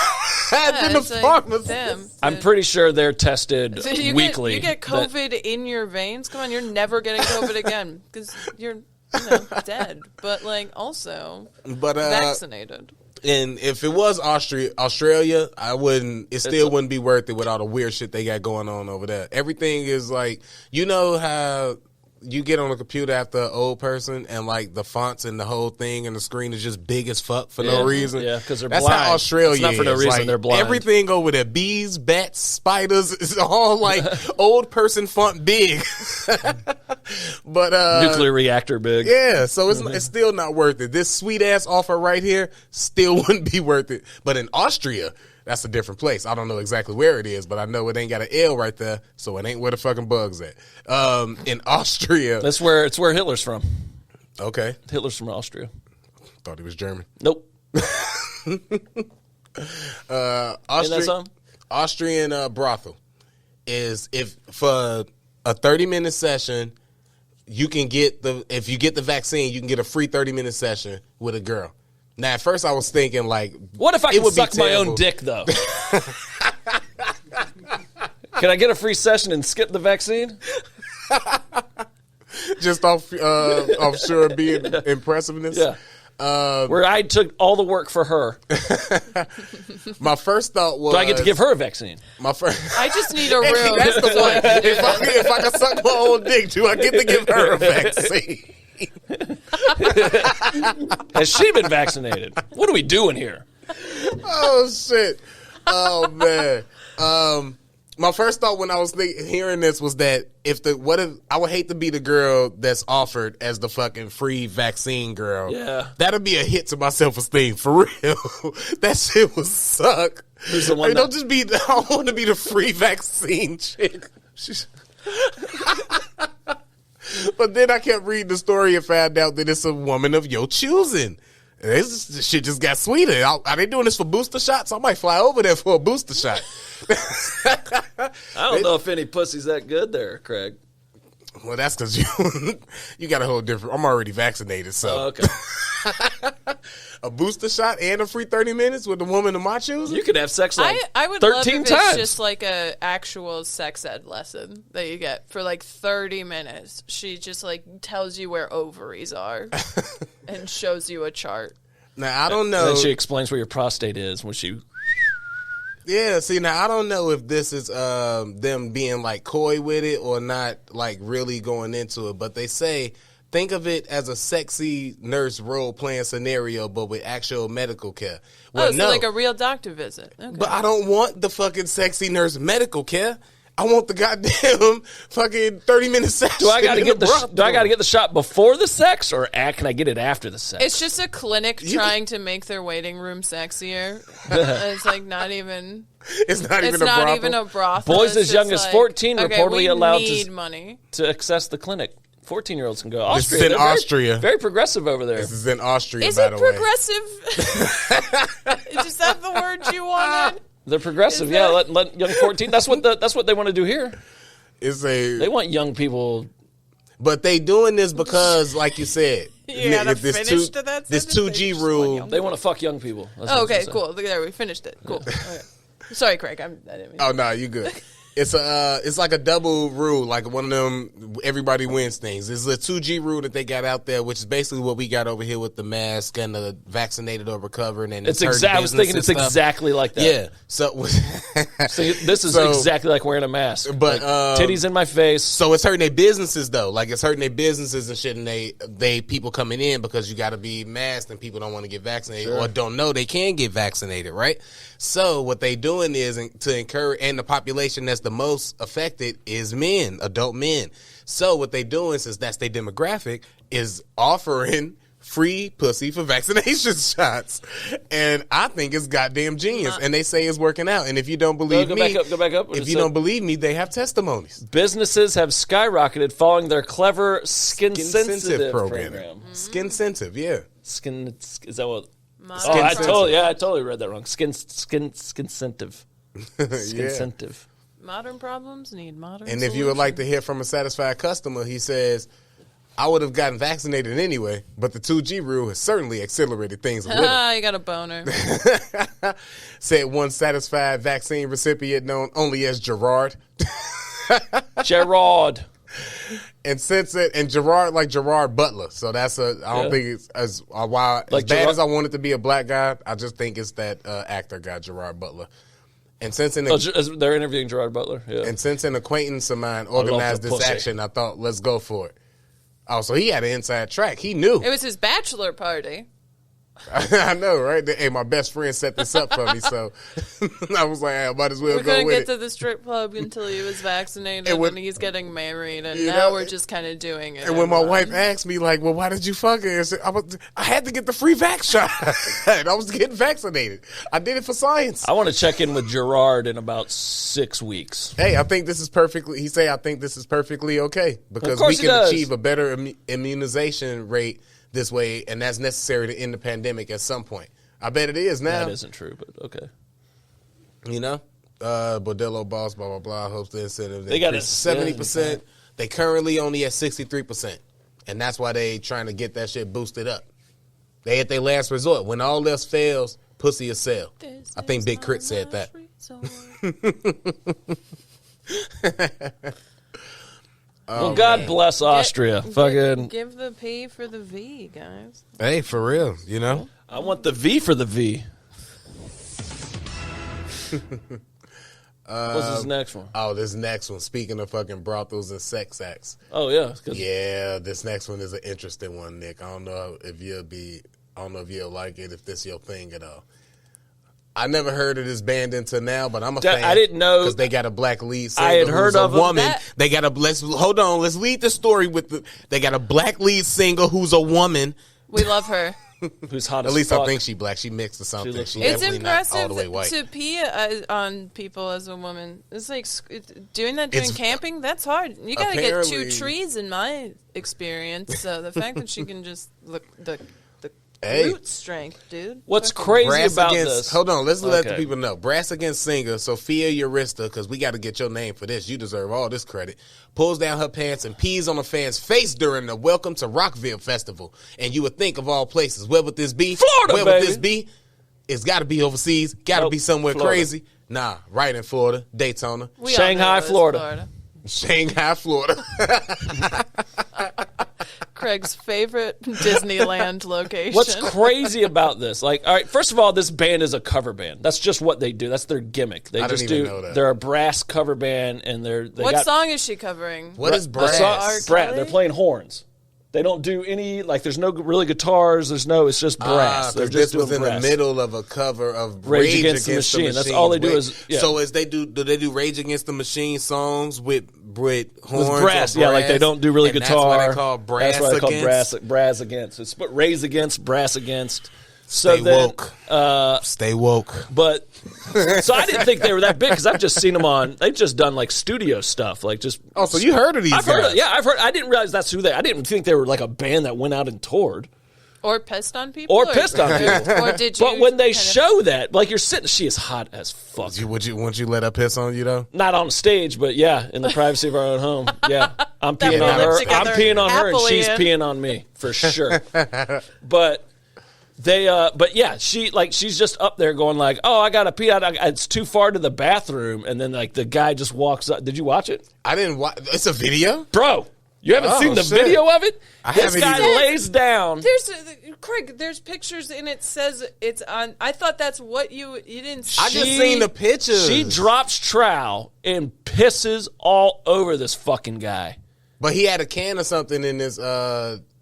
than the it's like, pharmacist. damn, I'm dude. pretty sure they're tested So you weekly. you get That- COVID in your veins. Come on, you're never getting COVID again because you're dead. But like also But vaccinated. and if it was Australia, I wouldn't. It still wouldn't be worth it with all the weird shit they got going on over there. Everything is like, you know how you get on a computer after an old person and like the fonts and the whole thing and the screen is just big as fuck for no reason. Yeah, 'cause they're That's blind. how Australia It's not for no is. reason, Like, they're blind. Everything over there, bees, bats, spiders, it's all like old person font big. But nuclear reactor big. yeah, so it's still not worth it. This sweet ass offer right here still wouldn't be worth it. But in Austria, that's a different place. I don't know exactly where it is, but I know it ain't got an L right there, so it ain't where the fucking bug's at. In Austria, That's where it's where Hitler's from. okay, Hitler's from Austria. thought he was German. Nope. Ain't that Austrian, something? Austrian brothel is if for a 30-minute session, you can get if you get the vaccine, you can get a free 30-minute session with a girl. Now, at first, I was thinking like, What if I it can would be suck my terrible. own dick though? Can I get a free session and skip the vaccine? Just off sure being impressiveness. Yeah. Where I took all the work for her. My first thought was, Do I get to give her a vaccine? my first. I just need a room. That's the so I one. can do If I can suck my own dick, do I get to give her a vaccine? Has she been vaccinated? What are we doing here? Oh shit! Oh man. My first thought when I was hearing this was that what if I would hate to be the girl that's offered as the fucking free vaccine girl. Yeah. That'd be a hit to my self-esteem for real. That shit would suck. Who's the one Don't just be. I want to be the free vaccine chick. But then I kept reading the story and found out that it's a woman of your choosing. This shit just got sweeter. Are they doing this for booster shots? I might fly over there for a booster shot. I don't know if any pussy's that good there, Craig. Well, that's because you got a whole different. I'm already vaccinated, so Okay. a booster shot and a free 30 minutes with the woman of my choosing. You could have sex like I would 13 love if times. it's just like a actual sex ed lesson that you get for like 30 minutes. She just like tells you where ovaries are and shows you a chart. Now I don't know. And then she explains where your prostate is when she. Yeah, see, now I don't know if this is them being like coy with it or not, like really going into it. But they say, think of it as a sexy nurse role playing scenario, but with actual medical care. Well, so like a real doctor visit. Okay. But I don't want the fucking sexy nurse medical care. I want the goddamn fucking 30-minute session. Do I got to get the shot before the sex, or can I get it after the sex? It's just a clinic trying to make their waiting room sexier. It's like not even. It's not even a brothel. Boys It's as young just as 14 reportedly allowed need money. to access the clinic. 14-years can go. This is in Austria. Very progressive over there. This is in Austria, Is by it the way. progressive? Is that the word you wanted? They're progressive, yeah. Let young 14. That's what they want to do here. They want young people. But they doing this because, like you said, You gotta finish to that this sentence? 2G rule. They want to fuck young people. That's what I was Okay, gonna say. cool. There, we finished it. Cool. Okay. Sorry, Craig. I didn't mean. Oh no, you good. It's like a double rule, like one of them everybody wins things. It's a 2G rule that they got out there, which is basically what we got over here with the mask and the vaccinated or recovered. And I was thinking it's exactly like that. Yeah. So this is exactly like wearing a mask. But like, titties in my face. So it's hurting their businesses though. Like it's hurting their businesses and shit. And they people coming in because you got to be masked and people don't want to get vaccinated or don't know they can get vaccinated, right? So what they doing is to encourage, and the population that's the most affected is men, adult men. So what they doing, since that's their demographic, is offering free pussy for vaccination shots. And I think it's goddamn genius. And they say it's working out. And if you don't believe me, go back up. If you don't believe me, they have testimonies. Businesses have skyrocketed following their clever Skincentive program. Mm-hmm. Skincentive, yeah. Is that what? Modern I totally read that wrong. Skincentive. Skincentive. Modern problems need modern. And if you would like to hear from a satisfied customer, he says, I would have gotten vaccinated anyway, but the 2G rule has certainly accelerated things a little. You got a boner. Said one satisfied vaccine recipient known only as Gerard. Gerard. And since it, and Gerard, like Gerard Butler. So that's I don't think it's as bad as I want it to be a black guy. I just think it's that actor guy, Gerard Butler. And since they're interviewing Gerard Butler. Yeah. And since an acquaintance of mine organized this action, I thought, let's go for it. Oh, so he had an inside track. He knew. It was his bachelor party. I know, right? Hey, my best friend set this up for me, so I was like, I might as well We go couldn't with get it. to the strip club until he was vaccinated, and he's getting married, and You now know, we're just kind of doing it. And when my wife asked me, like, well, why did you fuck her? I had to get the free vax shot. And I was getting vaccinated. I did it for science. I want to check in with Gerard in about 6 weeks. Hey, I think this is perfectly, I think this is perfectly okay because we can achieve a better immunization rate this way, and that's necessary to end the pandemic at some point. I bet it is now. That isn't true, but okay. You know? Bordello boss, blah, blah, blah, hopes the incentive. They got 70%. They currently only at 63%. And that's why they trying to get that shit boosted up. They at their last resort. When all else fails, pussy is sell. I think Big Crit said that. Well, God bless Austria. Give the P for the V, guys. Hey, for real, you know? I want the V for the V. What's this next one? Oh, this next one. Speaking of fucking brothels and sex acts. Oh, yeah. Yeah, this next one is an interesting one, Nick. I don't know if you'll like it, if this your thing at all. I never heard of this band until now, but I'm a fan. I didn't know because they got a black lead singer. I had heard of a woman. That, they got a let's lead the story with they got a black lead singer who's a woman. we love her. Who's hot At as least fuck. I think she black. She mixed or something. looks She like- It's definitely not all the way impressive white. to pee on people as a woman. It's like doing that during It's- camping. That's hard. You got to get two Apparently- trees in my experience. So the fact that she can just look the Hey. root strength, dude. What's Fucking- crazy Brass about against, this? hold on, let's let the Okay. people know. Brass against singer Sophia Urethra, because we got to get your name for this. You deserve all this credit. Pulls down her pants and pees on a fan's face during the Welcome to Rockville Festival. And you would think of all places, where would this be? Florida, Where baby. would this be? It's got to be overseas. Got to Nope, be somewhere Florida. crazy. Nah, right in Florida, Daytona, we all Shanghai, know it's Florida. Shanghai, Florida. Craig's favorite Disneyland location. What's crazy about this? Like, all right, first of all, this band is a cover band. That's just what they do. That's their gimmick. They I just didn't even do. know that. They're a brass cover band, and they What got song is she covering? What is the brass? song- R. brass. Kelly? They're playing horns. They don't do any there's no really guitars. It's just brass. They're Because just this was doing in brass. the middle of a cover of Rage Rage Against the Machine. That's all they do Wait, is- yeah. So do they do Rage Against the Machine songs with horns With brass, or yeah, like they don't do really and guitar. That's why they call brass That's why they call against. brass against. It's but raise against, brass against. So Stay then, woke. Stay woke. but so I didn't think they were that big because I've just seen them on. They've just done like studio stuff, like just. Oh, so you heard of these I've guys? heard. Yeah, I've heard. I didn't realize that's who they. I didn't think they were like a band that went out and toured. Or pissed on people? Or pissed on people. Or did you? But when they kind of- show that, like you're sitting, she is hot as fuck. Would you let her piss on you though? Not on stage, but yeah, in the privacy of our own home. Yeah, I'm That peeing we on live her. I'm together peeing on her, and happily she's in. peeing on me for sure. But they, but yeah, she's just up there going like, "Oh, I gotta pee out. It's too far to the bathroom," and then like the guy just walks up. Did you watch it, I didn't watch. It's a video. bro? You haven't Oh, seen the shit. video of it? I This haven't guy even- lays down. Craig, there's pictures and it says it's on. I thought that's what you didn't see. I just seen the pictures. She drops trowel and pisses all over this fucking guy. But he had a can or something in his.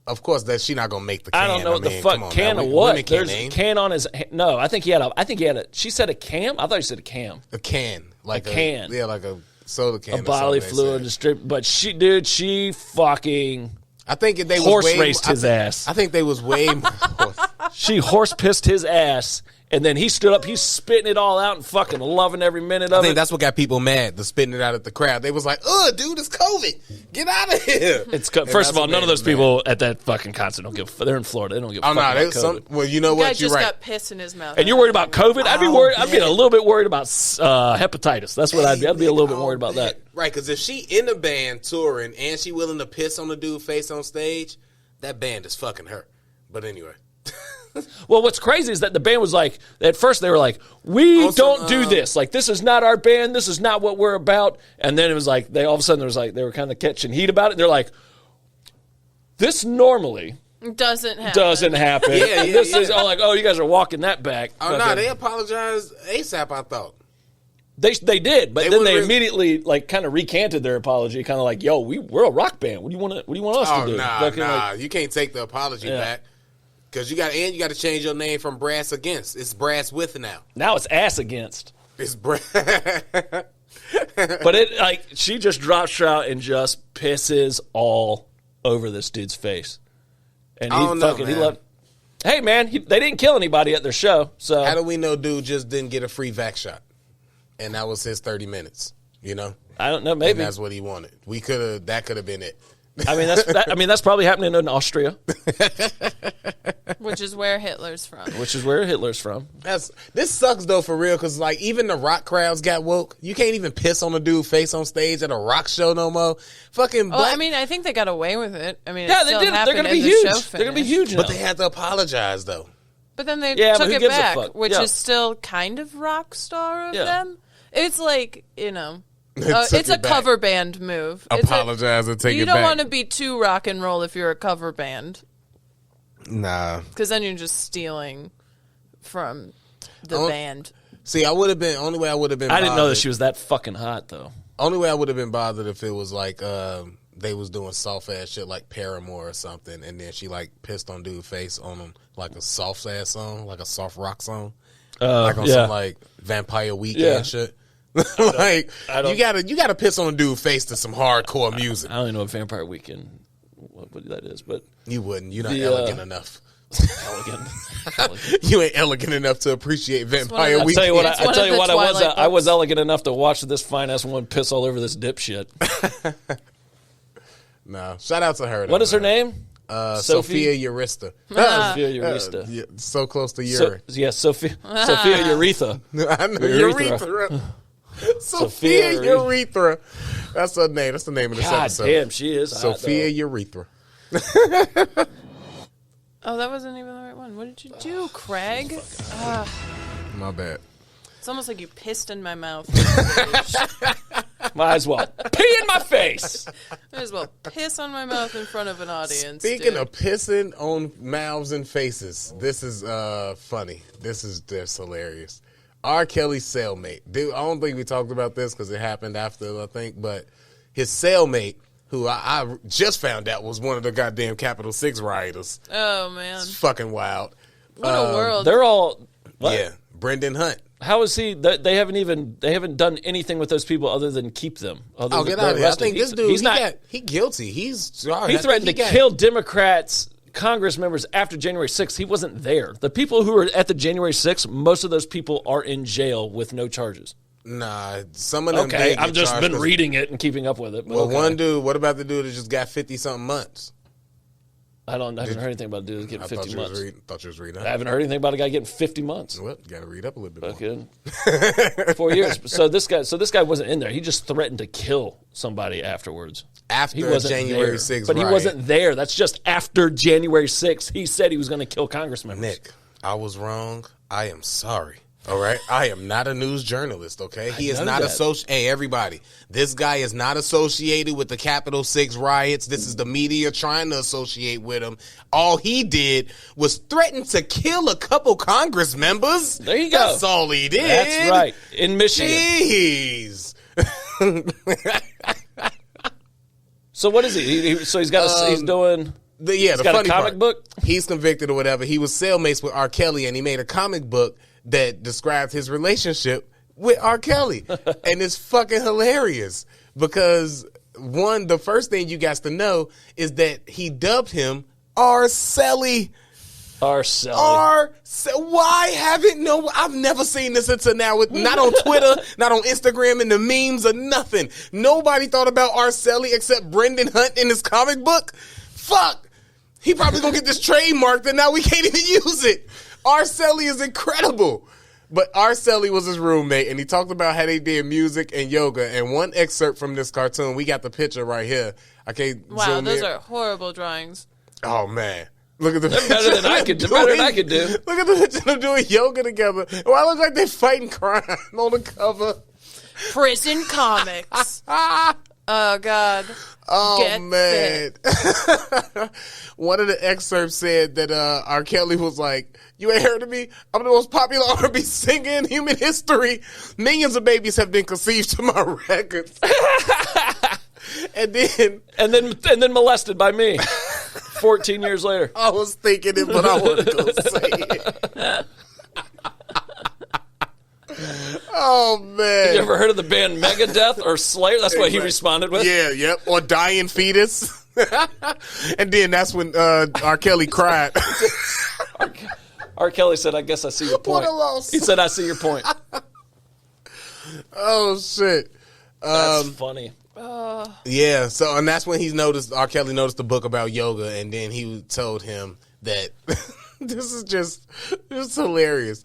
Of course, that she not gonna make the can. I don't know what the mean, fuck come on can now. of Women what. can't There's a name. can on his. No, I think he had a. She said a cam. I thought he said a cam. A can, like A can. yeah, like a soda can. A or bodily something, they fluid said. distrib. But she fucking I think they horse was way, raced his ass. I think they was way more. She horse pissed his ass, and then he stood up. He's spitting it all out and fucking loving every minute I of think it. that's what got people mad. The spitting it out at the crowd. They was like, "Ugh, dude, it's COVID. Get out of here." It's And first of that's all, what none of made those them mad. people at that fucking concert don't give. They're in Florida. They don't give. A Oh fuck no, about they some. COVID. Well, you know The guy what? You're just right. got piss in his mouth. And you're worried about COVID? I'd be Oh, worried. I'd be yeah. a little bit worried about hepatitis. That's what I'd be. I'd be a little bit worried about that. Right, because if she in the band touring and she willing to piss on the dude face on stage, that band is fucking her. But anyway. Well, what's crazy is that the band was like, at first they were like, we Also, don't do this. Like, this is not our band. This is not what we're about. And then it was like, all of a sudden there was like, they were kind of catching heat about it. They're like, this normally doesn't happen. doesn't happen. Yeah, yeah, This yeah. is all like, oh, you guys are walking that back. Oh no, Fucking- they apologized ASAP, I thought. They did, but They then would've they really- immediately like kind of recanted their apology, kind of like, yo, we're a rock band. What do you want us Oh to do? nah, Fucking, nah. like, You can't take the apology Yeah. back. Because you got to change your name from Brass Against. It's Brass With now. now it's ass against. It's Brass. But it like she just drops out and just pisses all over this dude's face, and he I don't know, fucking he man. loved. Hey man, they didn't kill anybody at their show, so How do we know dude just didn't get a free vax shot? And that was his 30 minutes, you know? I don't know. And Maybe that's what he wanted. That could have been it. I mean that's probably happening in Austria, Which is where Hitler's from. which is where Hitler's from. This sucks though for real because like even the rock crowds got woke. You can't even piss on a dude face on stage at a rock show no more. Fucking Well, black, I mean, I think they got away with it. I mean, Yeah, it they still did. They're happened going to be as the huge. show They're going to be finished. huge. but now. they had to apologize though. But then they Yeah, but took who it gives a back, fuck? which Yeah. is still kind of rock star of Yeah. them. It's like, you know, They took it's a it back. cover band move. It's Apologize and take you it don't back. want to be too rock and roll if you're a cover band, Nah. because then you're just stealing from the Oh. band. See, only way I would have been I didn't know that bothered- she was that fucking hot, though. Only way I would have been bothered if it was like they was doing soft ass shit like Paramore or something, and then she like pissed on dude's face on him like a soft ass song, like a soft rock song, like on some like Vampire Weekend shit. Like you gotta piss on dude's face to some hardcore music. I don't even know what Vampire Weekend what that is, but You wouldn't. You're not elegant enough. elegant. You ain't elegant enough to appreciate Vampire I Weekend. tell you what, It's I one tell of you the what, Twilight I was books. elegant enough to watch this fine ass woman piss all over this dipshit. No, shout out to her. What is her name? Sophia Urethra. Sophia Urethra. Yeah, so close to urine. Sophia Urethra. I know Urethra. Urethra. Sophia Urethra. That's her name. That's the name of this God episode. damn, she is hot, Sophia though. Urethra. Oh, that wasn't even the right one. What did you do, Craig? My bad. It's almost like you pissed in my mouth. Might as well pee in my face. Might as well piss on my mouth in front of an audience. Speaking dude. of pissing on mouths and faces, this is funny. This is just hilarious. R. Kelly's cellmate. Dude, I don't think we talked about this because it happened after, I think, but his cellmate, who I just found out was one of the goddamn Capital 6 rioters. Oh man, It's fucking wild. what a world! They're all. What? Yeah, Brendan Hunt. How is he? They haven't done anything with those people other than keep them. Oh, get out of here. I think this dude, he guilty. He threatened to kill Democrats, Congress members after January 6th. He wasn't there. The people who were at the January 6th, most of those people are in jail with no charges. Nah, some of them Okay, did get I've just charged been 'cause- reading it and keeping up with it. But Well, okay. one dude, what about the dude that just got 50-something months? I haven't heard anything about a dude getting I 50 thought months. thought you was reading I that. haven't heard anything about a guy getting 50 months. Well, you got to read up a little bit more. Fucking 4 years. So this guy wasn't in there. He just threatened to kill somebody afterwards. After He wasn't January there. 6th But riot. he wasn't there. That's just after January 6th. He said he was going to kill Congress members. Nick, I was wrong. I am sorry. All right? I am not a news journalist, okay? He is know not that. associated. Hey, everybody. This guy is not associated with the Capital 6 riots. This is the media trying to associate with him. All he did was threaten to kill a couple Congress members. There you go. That's all he did. That's right. In Michigan. Jeez. So what is he? So he's got. He's doing. The got a funny comic part, book? He's convicted or whatever. He was cellmates with R. Kelly, and he made a comic book that described his relationship with R. Kelly. And it's fucking hilarious because, one, the first thing you guys to know is that he dubbed him R-Celly. Arcelli. Why haven't no? I've never seen this until now. Not on Twitter, not on Instagram, in the memes or nothing. Nobody thought about Arcelli except Brendan Hunt in his comic book. Fuck. He probably gonna get this trademarked and now we can't even use it. Arcelli is incredible. But Arcelli was his roommate and he talked about how they did music and yoga. And one excerpt from this cartoon, we got the picture right here. I can't Wow, zoom those in. are horrible drawings. Oh man. Look at the They're better than I could do. Better than I could do. Look at the picture of them doing yoga together. Why look like they're fighting crime on the cover? Prison comics. Oh God. Oh Get man. One of the excerpts said that R. Kelly was like, "You ain't heard of me? I'm the most popular R&B singer in human history. Millions of babies have been conceived to my records." and then molested by me 14 years later. I was thinking it, but I wasn't going to say it. Oh, man. You ever heard of the band Megadeth or Slayer? That's what he responded with. Yeah, yep. Or dying fetus. And then that's when R. Kelly cried. R. Kelly said, I guess I see your point. What a loss. He said, I see your point. Oh, shit. That's funny. Yeah, so, and that's when R. Kelly noticed the book about yoga, and then he told him that this is just hilarious.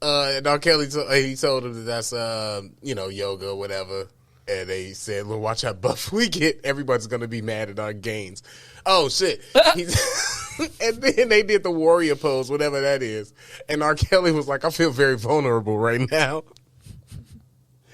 And R. Kelly, he told him that that's, yoga or whatever. And they said, well, watch how buff we get. Everybody's going to be mad at our gains. Oh, shit. And then they did the warrior pose, whatever that is. And R. Kelly was like, I feel very vulnerable right now.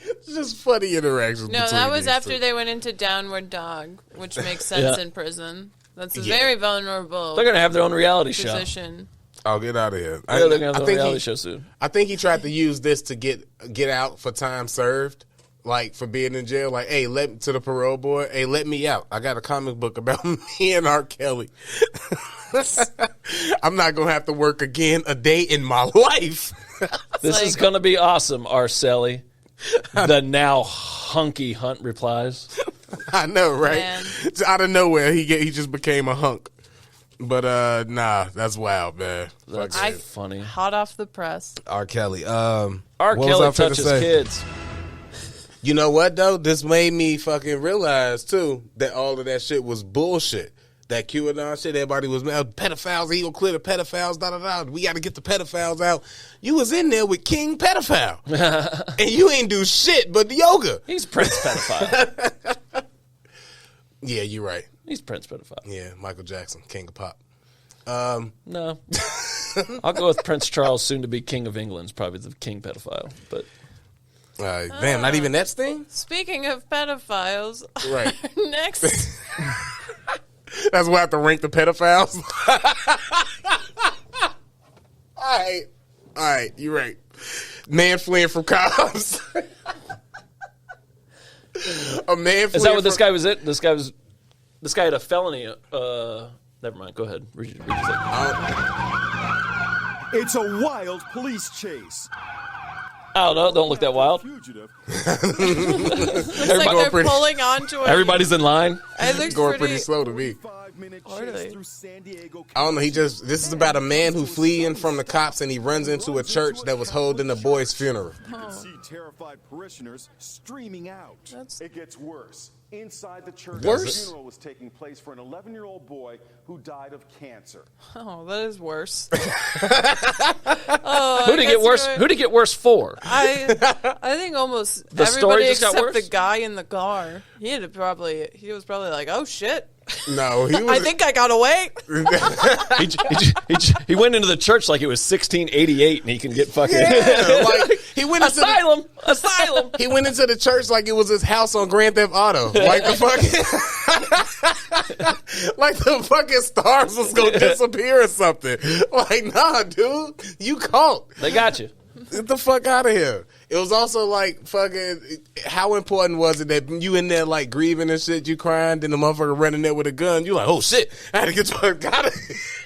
It's just funny interactions. No, between that was these after two. they went into Downward Dog, which makes sense Yeah. in prison. That's a Yeah. very vulnerable They're going to have their own reality show. position. Oh, get out of here! Yeah, they're gonna have a reality show soon. I think he tried to use this to get out for time served, like for being in jail. Like, hey, to the parole board, hey, let me out. I got a comic book about me and R. Kelly. I'm not gonna have to work again a day in my life. This is gonna be awesome, Arcelli. The now hunky Hunt replies. I know, right? Man. Out of nowhere, he just became a hunk. But nah, that's wild, man. That's Fuck funny. Hot off the press. R. Kelly. R. Kelly touches kids. You know what though? This made me fucking realize too that all of that shit was bullshit. That QAnon shit, everybody was mad. Pedophiles, he gonna clear the pedophiles, da da da. We got to get the pedophiles out. You was in there with King Pedophile, and you ain't do shit but yoga. He's Prince Pedophile. Yeah, you're right. He's Prince Pedophile. Yeah, Michael Jackson, King of Pop. No. I'll go with Prince Charles, soon to be King of England, is probably the King Pedophile. But Damn, not even that thing? Speaking of pedophiles, Right. next. That's why I have to rank the pedophiles. All right, you're right. Man fleeing from cops. A man. Is that what this guy was? This guy had a felony. Never mind. Go ahead. Read your thing. It's a wild police chase. I don't know. Don't look that wild. Fugitive. It's like they're pretty- pulling onto it. Everybody's in line. It looks Going pretty slow to me. 5-minute Orderly. chase through San Diego. I don't know. This is about a man who fleeing from the cops and he runs into a church that was holding a boy's funeral. You can see terrified parishioners streaming out. It gets worse. Inside the church, Worse? a funeral was taking place for an 11-year-old boy who died of cancer. Oh, that is worse. Who did he get worse? Who did he get worse for? I think almost The story everybody just got except worse? the guy in the car. He was probably like, "Oh shit, No, he was. I think I got away." He went into the church like it was 1688 and he can get fucking like he went into asylum. He went into the church like it was his house on Grand Theft Auto. Like the fucking, like the fucking stars was gonna disappear or something. Like, nah, dude, you caught. They got you. Get the fuck out of here. It was also like fucking. How important was it that you in there like grieving and shit, you crying, then the motherfucker running there with a gun? You like, oh shit, I had to get the fuck out of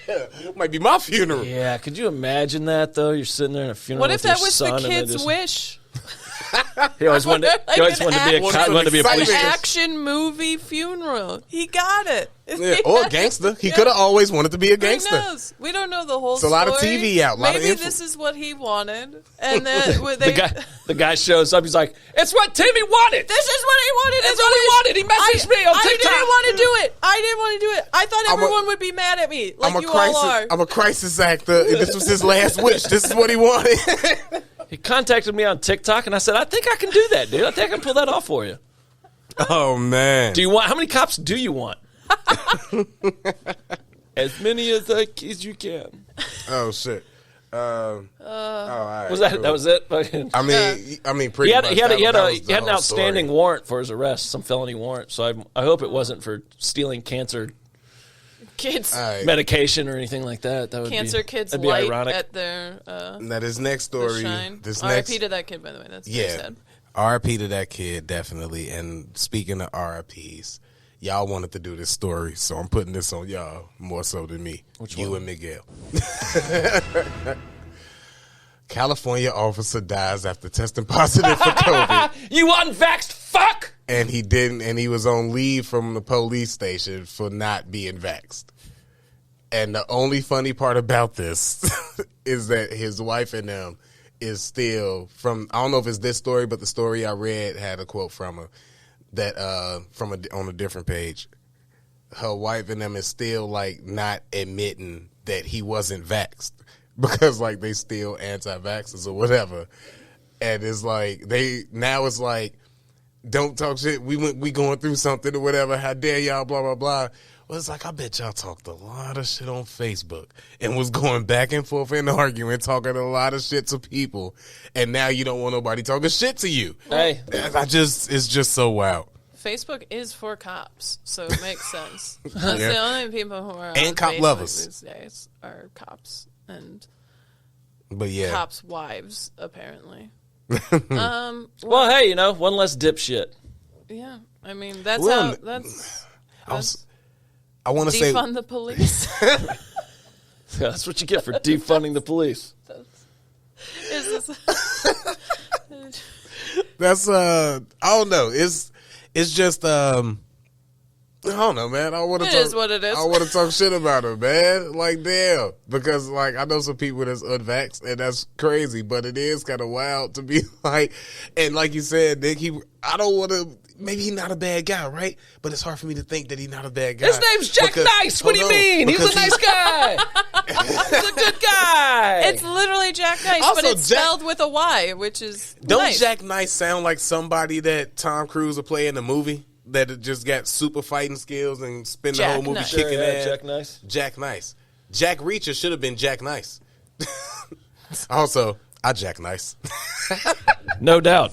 here. Might be my funeral. Yeah, could you imagine that though? You're sitting there in a funeral. What with if that your was son the and they kid's just- wish? He always wanted to be a An police. action movie funeral. He got it. Yeah, or a gangster. He could have always wanted to be a Who gangster. knows? We don't know the whole It's a story. lot of TV out, a lot of Maybe info. this is what he wanted, and then The guy shows up. He's like, "It's what Timmy wanted. This is what he wanted. That's what he wanted. He messaged me on I TikTok." didn't want to do it. I thought I'm a- everyone would be mad at me, like I'm you all are. a crisis actor. This was his last wish. This is what he wanted. He contacted me on TikTok, and I said, "I think I can do that, dude. I think I can pull that off for you." Oh man. Do you want? How many cops do you want? As many as you can. Oh shit. All right. Was that? cool. That was it. I mean, pretty much. He had that was the an whole outstanding story. warrant for his arrest, some felony warrant. So I hope it wasn't for stealing cancer Kids, All right. medication or anything like that. That would cancer be, kids that'd be light ironic. at their Now this next story. shine. This R.I.P. next. to that kid, by the way. That's very Yeah. sad. R.I.P. to that kid, definitely. And speaking of R.I.P.s, y'all wanted to do this story, so I'm putting this on y'all more so than me. You and Miguel. California officer dies after testing positive for COVID. You unvaxxed fuck! And he didn't, and he was on leave from the police station for not being vaxxed. And the only funny part about this is that his wife and them is still from, I don't know if it's this story, but the story I read had a quote from her that on a different page. Her wife and them is still like not admitting that he wasn't vaxxed because like they still anti-vaxxers or whatever. And it's like it's like, don't talk shit. We going through something or whatever. How dare y'all? Blah blah blah. Well, it's like I bet y'all talked a lot of shit on Facebook and was going back and forth in the argument, talking a lot of shit to people, and now you don't want nobody talking shit to you. Hey, It's just so wild. Facebook is for cops, so it makes sense. That's the only people who are And on cop Facebook lovers. these days are cops. and But yeah. cops' wives, apparently. Well, hey, one less dipshit. Yeah, I mean that's Well, I want to say defund the police. That's what you get for defunding the police. Is this? that's I don't know. It's just I don't know, man. It is what it is. I want to talk shit about him, man. Like, damn. Because, like, I know some people that's unvaxxed, and that's crazy, but it is kind of wild to be like, and like you said, Nick, I don't want to, maybe he's not a bad guy, right? But it's hard for me to think that he's not a bad guy. His name's Jack Nice. What do you mean? He's a nice guy. He's a good guy. It's literally Jack Nice, Also, but it's spelled with a Y, which is Don't nice. Jack Nice sound like somebody that Tom Cruise will play in a movie? That it just got super fighting skills and spend the Jack whole movie Nice. kicking Sure, yeah, ass. Jack Nice. Jack Nice. Jack Reacher should have been Jack Nice. Also, I Jack Nice. No doubt.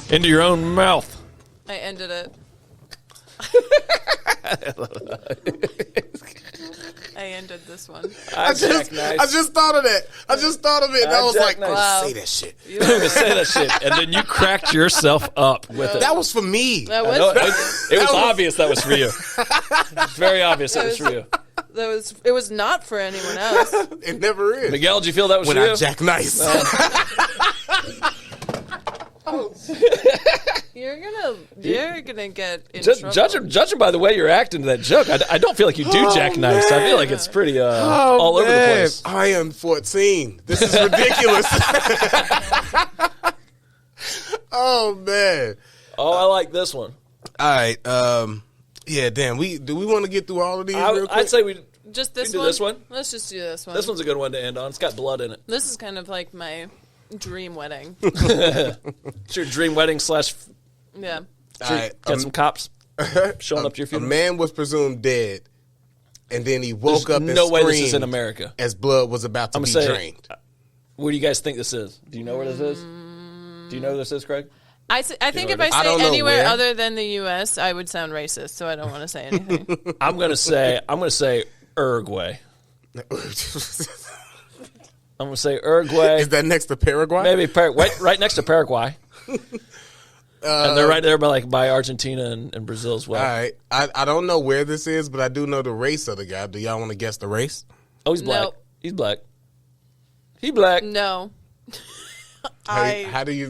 Into your own mouth. I ended it. I ended this one. I just thought of that. I just thought of it, and I was Jack like, Nice. Wow. say that shit. You don't even say that shit, and then you cracked yourself up with it. That was for me. That I know, was it was obvious that was for you. It's very obvious it was for you. it was not for anyone else. It never is. Miguel, did you feel that was When for I you? Jack Nice. You're gonna get in trouble. Judging by the way you're acting to that joke, I don't feel like you do Jack Nice. I feel like it's pretty all over the Man, place. I am 14. This is ridiculous. Oh, man. Oh, I like this one. All right. Yeah, damn. Do we want to get through all of these real quick? I'd say we Just this do one. this one. Let's just do this one. This one's a good one to end on. It's got blood in it. This is kind of like my dream wedding. It's your dream wedding / Yeah. All right. Got some cops showing up to your A funeral. man was presumed dead, and then he woke up and no way this is in screamed America. as blood was about to I'm be gonna say- drained. Where do you guys think this is? Do you know where this is? Do you know where this is, Craig? I think if know I I don't say know anywhere where. other than the U.S., I would sound racist, so I don't want to say anything. I'm gonna say Uruguay. I'm gonna say Uruguay. Is that next to Paraguay? Maybe right next to Paraguay. And they're right there by Argentina and Brazil as well. All right. I don't know where this is, but I do know the race of the guy. Do y'all want to guess the race? Oh, he's black. Nope. He's black. He black. No. How do you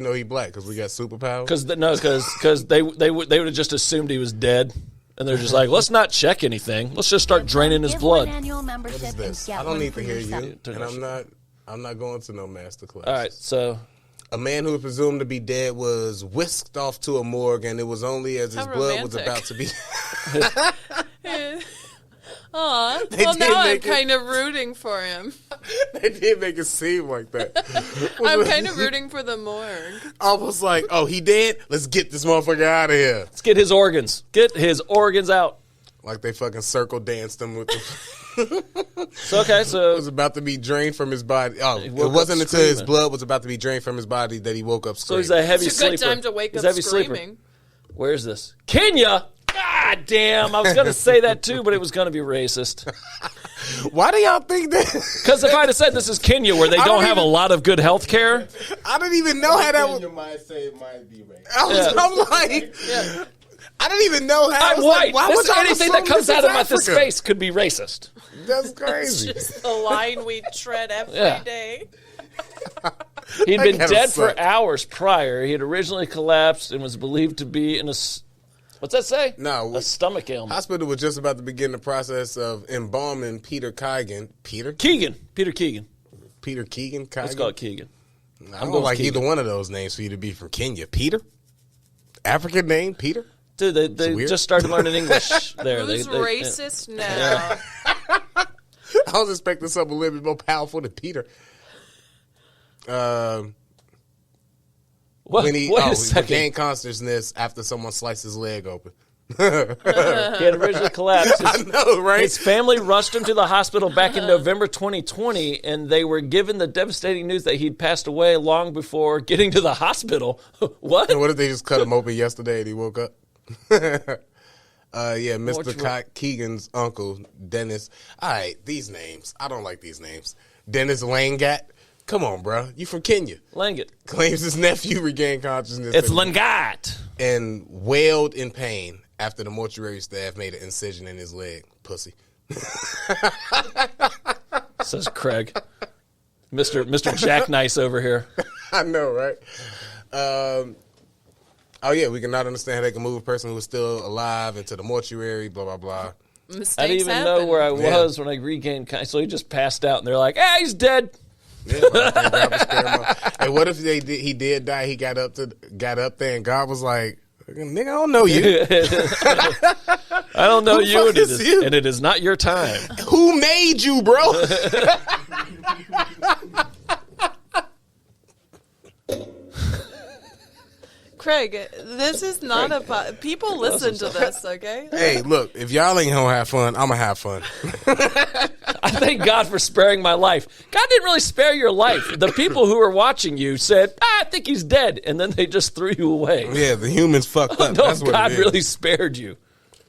know he black? Because we got superpowers? Because they would have just assumed he was dead, and they're just like, let's not check anything. Let's just start draining his blood. What is this? I don't need to hear you, and I'm not going to no master class. All right, so A man who was presumed to be dead was whisked off to a morgue, and it was only as his How blood was romantic. about to be. Aw. They Well, did now I'm make it- kind of rooting for him. They did make it seem like that. I'm kind of rooting for the morgue. Almost like, oh, he dead? Let's get this motherfucker out of here. let's get his organs. Get his organs out. Like they fucking circle danced him with the. So, okay, It so was about to be drained from his body. Oh, He it woke wasn't up until his screaming. blood was about to be drained from his body that he woke up screaming. he's a heavy It's a good sleeper. time to wake He's up a heavy sleeper. screaming. Where's this? Kenya. God damn! I was gonna say that too, but it was gonna be racist. Why do y'all think that? Because if I'd have said this is Kenya, where they I don't don't have a even- lot of good health care, I didn't even know how that was. You might say it might be right. I'm like, I didn't even know how. I I'm was white. Like, why would y'all Anything that assume comes this out is of my this Africa? face could be racist. That's crazy. Just the line we tread every Yeah. day. He'd That been gotta dead suck. for hours prior. He had originally collapsed and was believed to be in what's that say? No. A stomach ailment. Hospital was just about to begin the process of embalming Peter Keegan. Peter Keegan. Keegan? Keegan? Let's call it Keegan. I going don't like with Keegan. either one of those names for you to be from Kenya. Peter? African name, Peter? Dude, they weird. just started learning English there. Who's They- racist now? I was expecting something a little bit more powerful than Peter. What, When he wait a he second. regained consciousness after someone sliced his leg open. He had originally collapsed. I know, right? His family rushed him to the hospital back in November 2020, and they were given the devastating news that he'd passed away long before getting to the hospital. What? And what if they just cut him open yesterday and he woke up? Yeah, Mr. What's wrong? Keegan's uncle, Dennis. All right, these names. I don't like these names. Dennis Langat. Come on, bro. You from Kenya. Langat. Claims his nephew regained consciousness. It's Langat. And wailed in pain after the mortuary staff made an incision in his leg. Pussy. Says Craig. Mr. Jack Nice over here. I know, right? Oh, yeah, we cannot understand how they can move a person who is still alive into the mortuary, blah, blah, blah. Mistakes I didn't even happen. know where I was when I regained consciousness. So he just passed out, and they're like, he's dead. Yeah, and what if he did die? He got up there, and God was like, "Nigga, I don't know you. I don't know Who you, the fuck is you? and it is not your time." Who made you, bro?" Craig, this is not a people listen to this, okay? Hey, look, if y'all ain't gonna have fun, I'm gonna have fun. I thank God for sparing my life. God didn't really spare your life. The people who were watching you said, I think he's dead, and then they just threw you away. Yeah, the humans fucked up. No, That's what God it is. really spared you.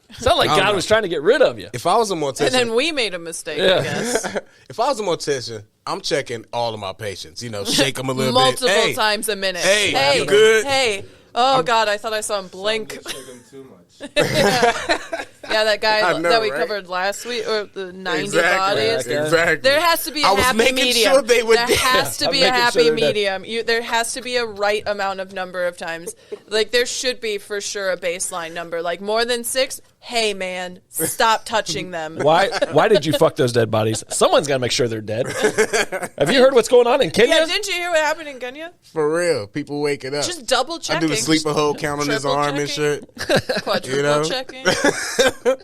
It's not like I don't God know. was trying to get rid of you. If I was a mortician, And then we made a mistake, Yeah. I guess. if I was a mortician, I'm checking all of my patients. You know, shake them a little Multiple bit. Hey, times a minute. Hey, you good? Hey. Oh, God, I thought I saw him blink. Yeah, that guy I know, that we right? covered last week, or the 90 Exactly. bodies. Exactly. There has to be a I was happy making medium. sure they were there dead. has to I'm be a making sure happy they're dead. medium. There has to be a right amount of number of times. Like, there should be, for sure, a baseline number. Like, more than 6, hey, man, stop touching them. Why did you fuck those dead bodies? Someone's got to make sure they're dead. Have you heard what's going on in Kenya? Yeah, didn't you hear what happened in Kenya? For real, people waking up. Just double I checking. do the sleeper hold count on his Triple arm and checking. shit. Quadruple You know? checking. All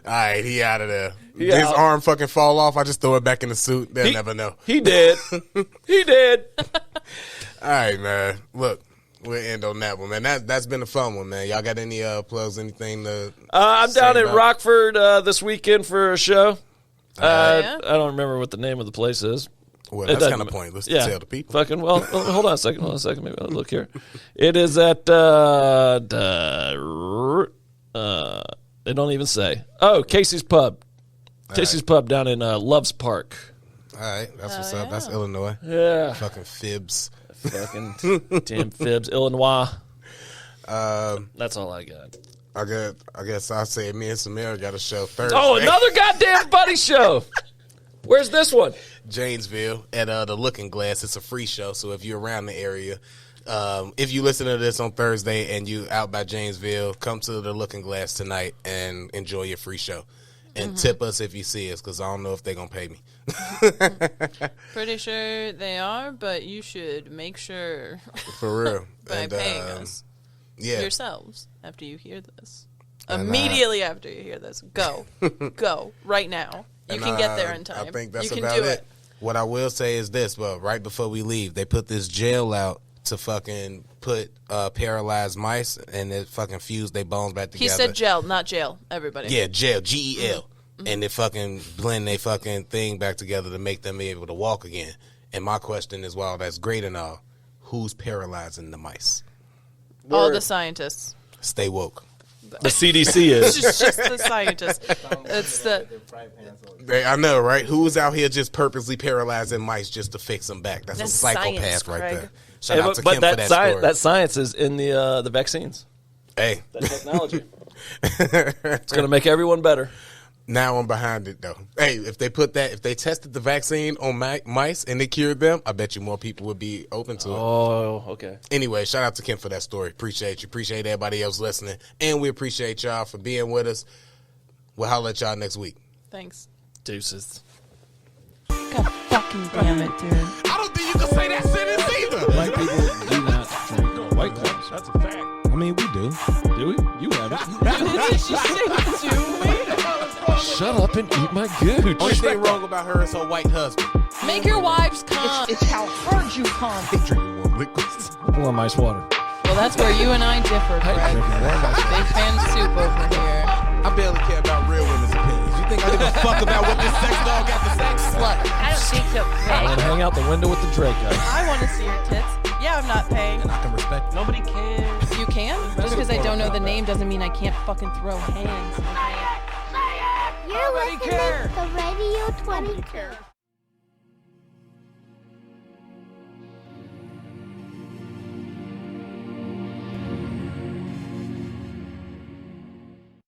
right, he out of there. He His out. arm fucking fall off. I just throw it back in the suit. They'll never know. He did. He did. All right, man. Look, we'll end on that one, man. That's been a fun one, man. Y'all got any plugs, anything to I'm say down in about- Rockford this weekend for a show. Yeah? I don't remember what the name of the place is. Well, It that's doesn't- kind of pointless Yeah, to tell the people. fucking well. Hold on a second. Maybe I'll look here. It is at they don't even say. Oh, Casey's Pub. Casey's Pub down in Loves Park. All right, that's what's up. That's Illinois. Yeah, Fucking fibs. fucking damn fibs, Illinois. That's all I got. I guess I'll say me and Samara got a show Thursday. Oh, another goddamn buddy show. Where's this one? Janesville at the Looking Glass. It's a free show, so if you're around the area, if you listen to this on Thursday and you out by Janesville, come to the Looking Glass tonight and enjoy your free show. And tip us if you see us, because I don't know if they're going to pay me. Pretty sure they are, but you should make sure For real. by And, paying us Yeah. yourselves after you hear this. Immediately after you hear this, go. Go right now. You And, can get there in time. I think that's you can about do it. What I will say is this, but right before we leave, they put this gel out to fucking put paralyzed mice, and it fucking fused their bones back together. He said gel, not jail, everybody. Yeah, gel, G-E-L. And they fucking blend their fucking thing back together to make them be able to walk again. And my question is, while that's great and all, who's paralyzing the mice? All the scientists. Stay woke. The CDC is. It's just the scientists. It's the I know, right? Who's out here just purposely paralyzing mice just to fix them back? That's a That's psychopath science, right Craig. there. Shout out to but Kim for that story. that science is in the vaccines. Hey, That technology. It's going to make everyone better. now I'm behind it though. Hey, if they tested the vaccine on mice and they cured them, I bet you more people would be open to it. Oh, okay. Anyway, shout out to Kim for that story. Appreciate you. Appreciate everybody else listening. And we appreciate y'all for being with us. We'll holler at y'all next week. thanks. Deuces. God fucking damn it, dude. I don't think you can say that sentence either. Black people do not drink White Claws. That's a fact. I mean, we do. Do we? You have it. Shut up and eat my gooch. Only thing wrong about her is her white husband. Make your wives come. It's how hard you come. He drinking warm liquids. Warm ice water. Well, that's where you and I differ, Fred. Big fan soup over here. I barely care about real women's opinions. You think I give a fuck about what this sex doll got to say? Slut. I don't need to I want to pay. hang out the window with the Draco. I want to see your tits. Yeah, I'm not paying. I can respect it. Nobody cares. You can? Just because I don't know the name doesn't mean I can't fucking throw hands. Okay? You're listening to Radio 22.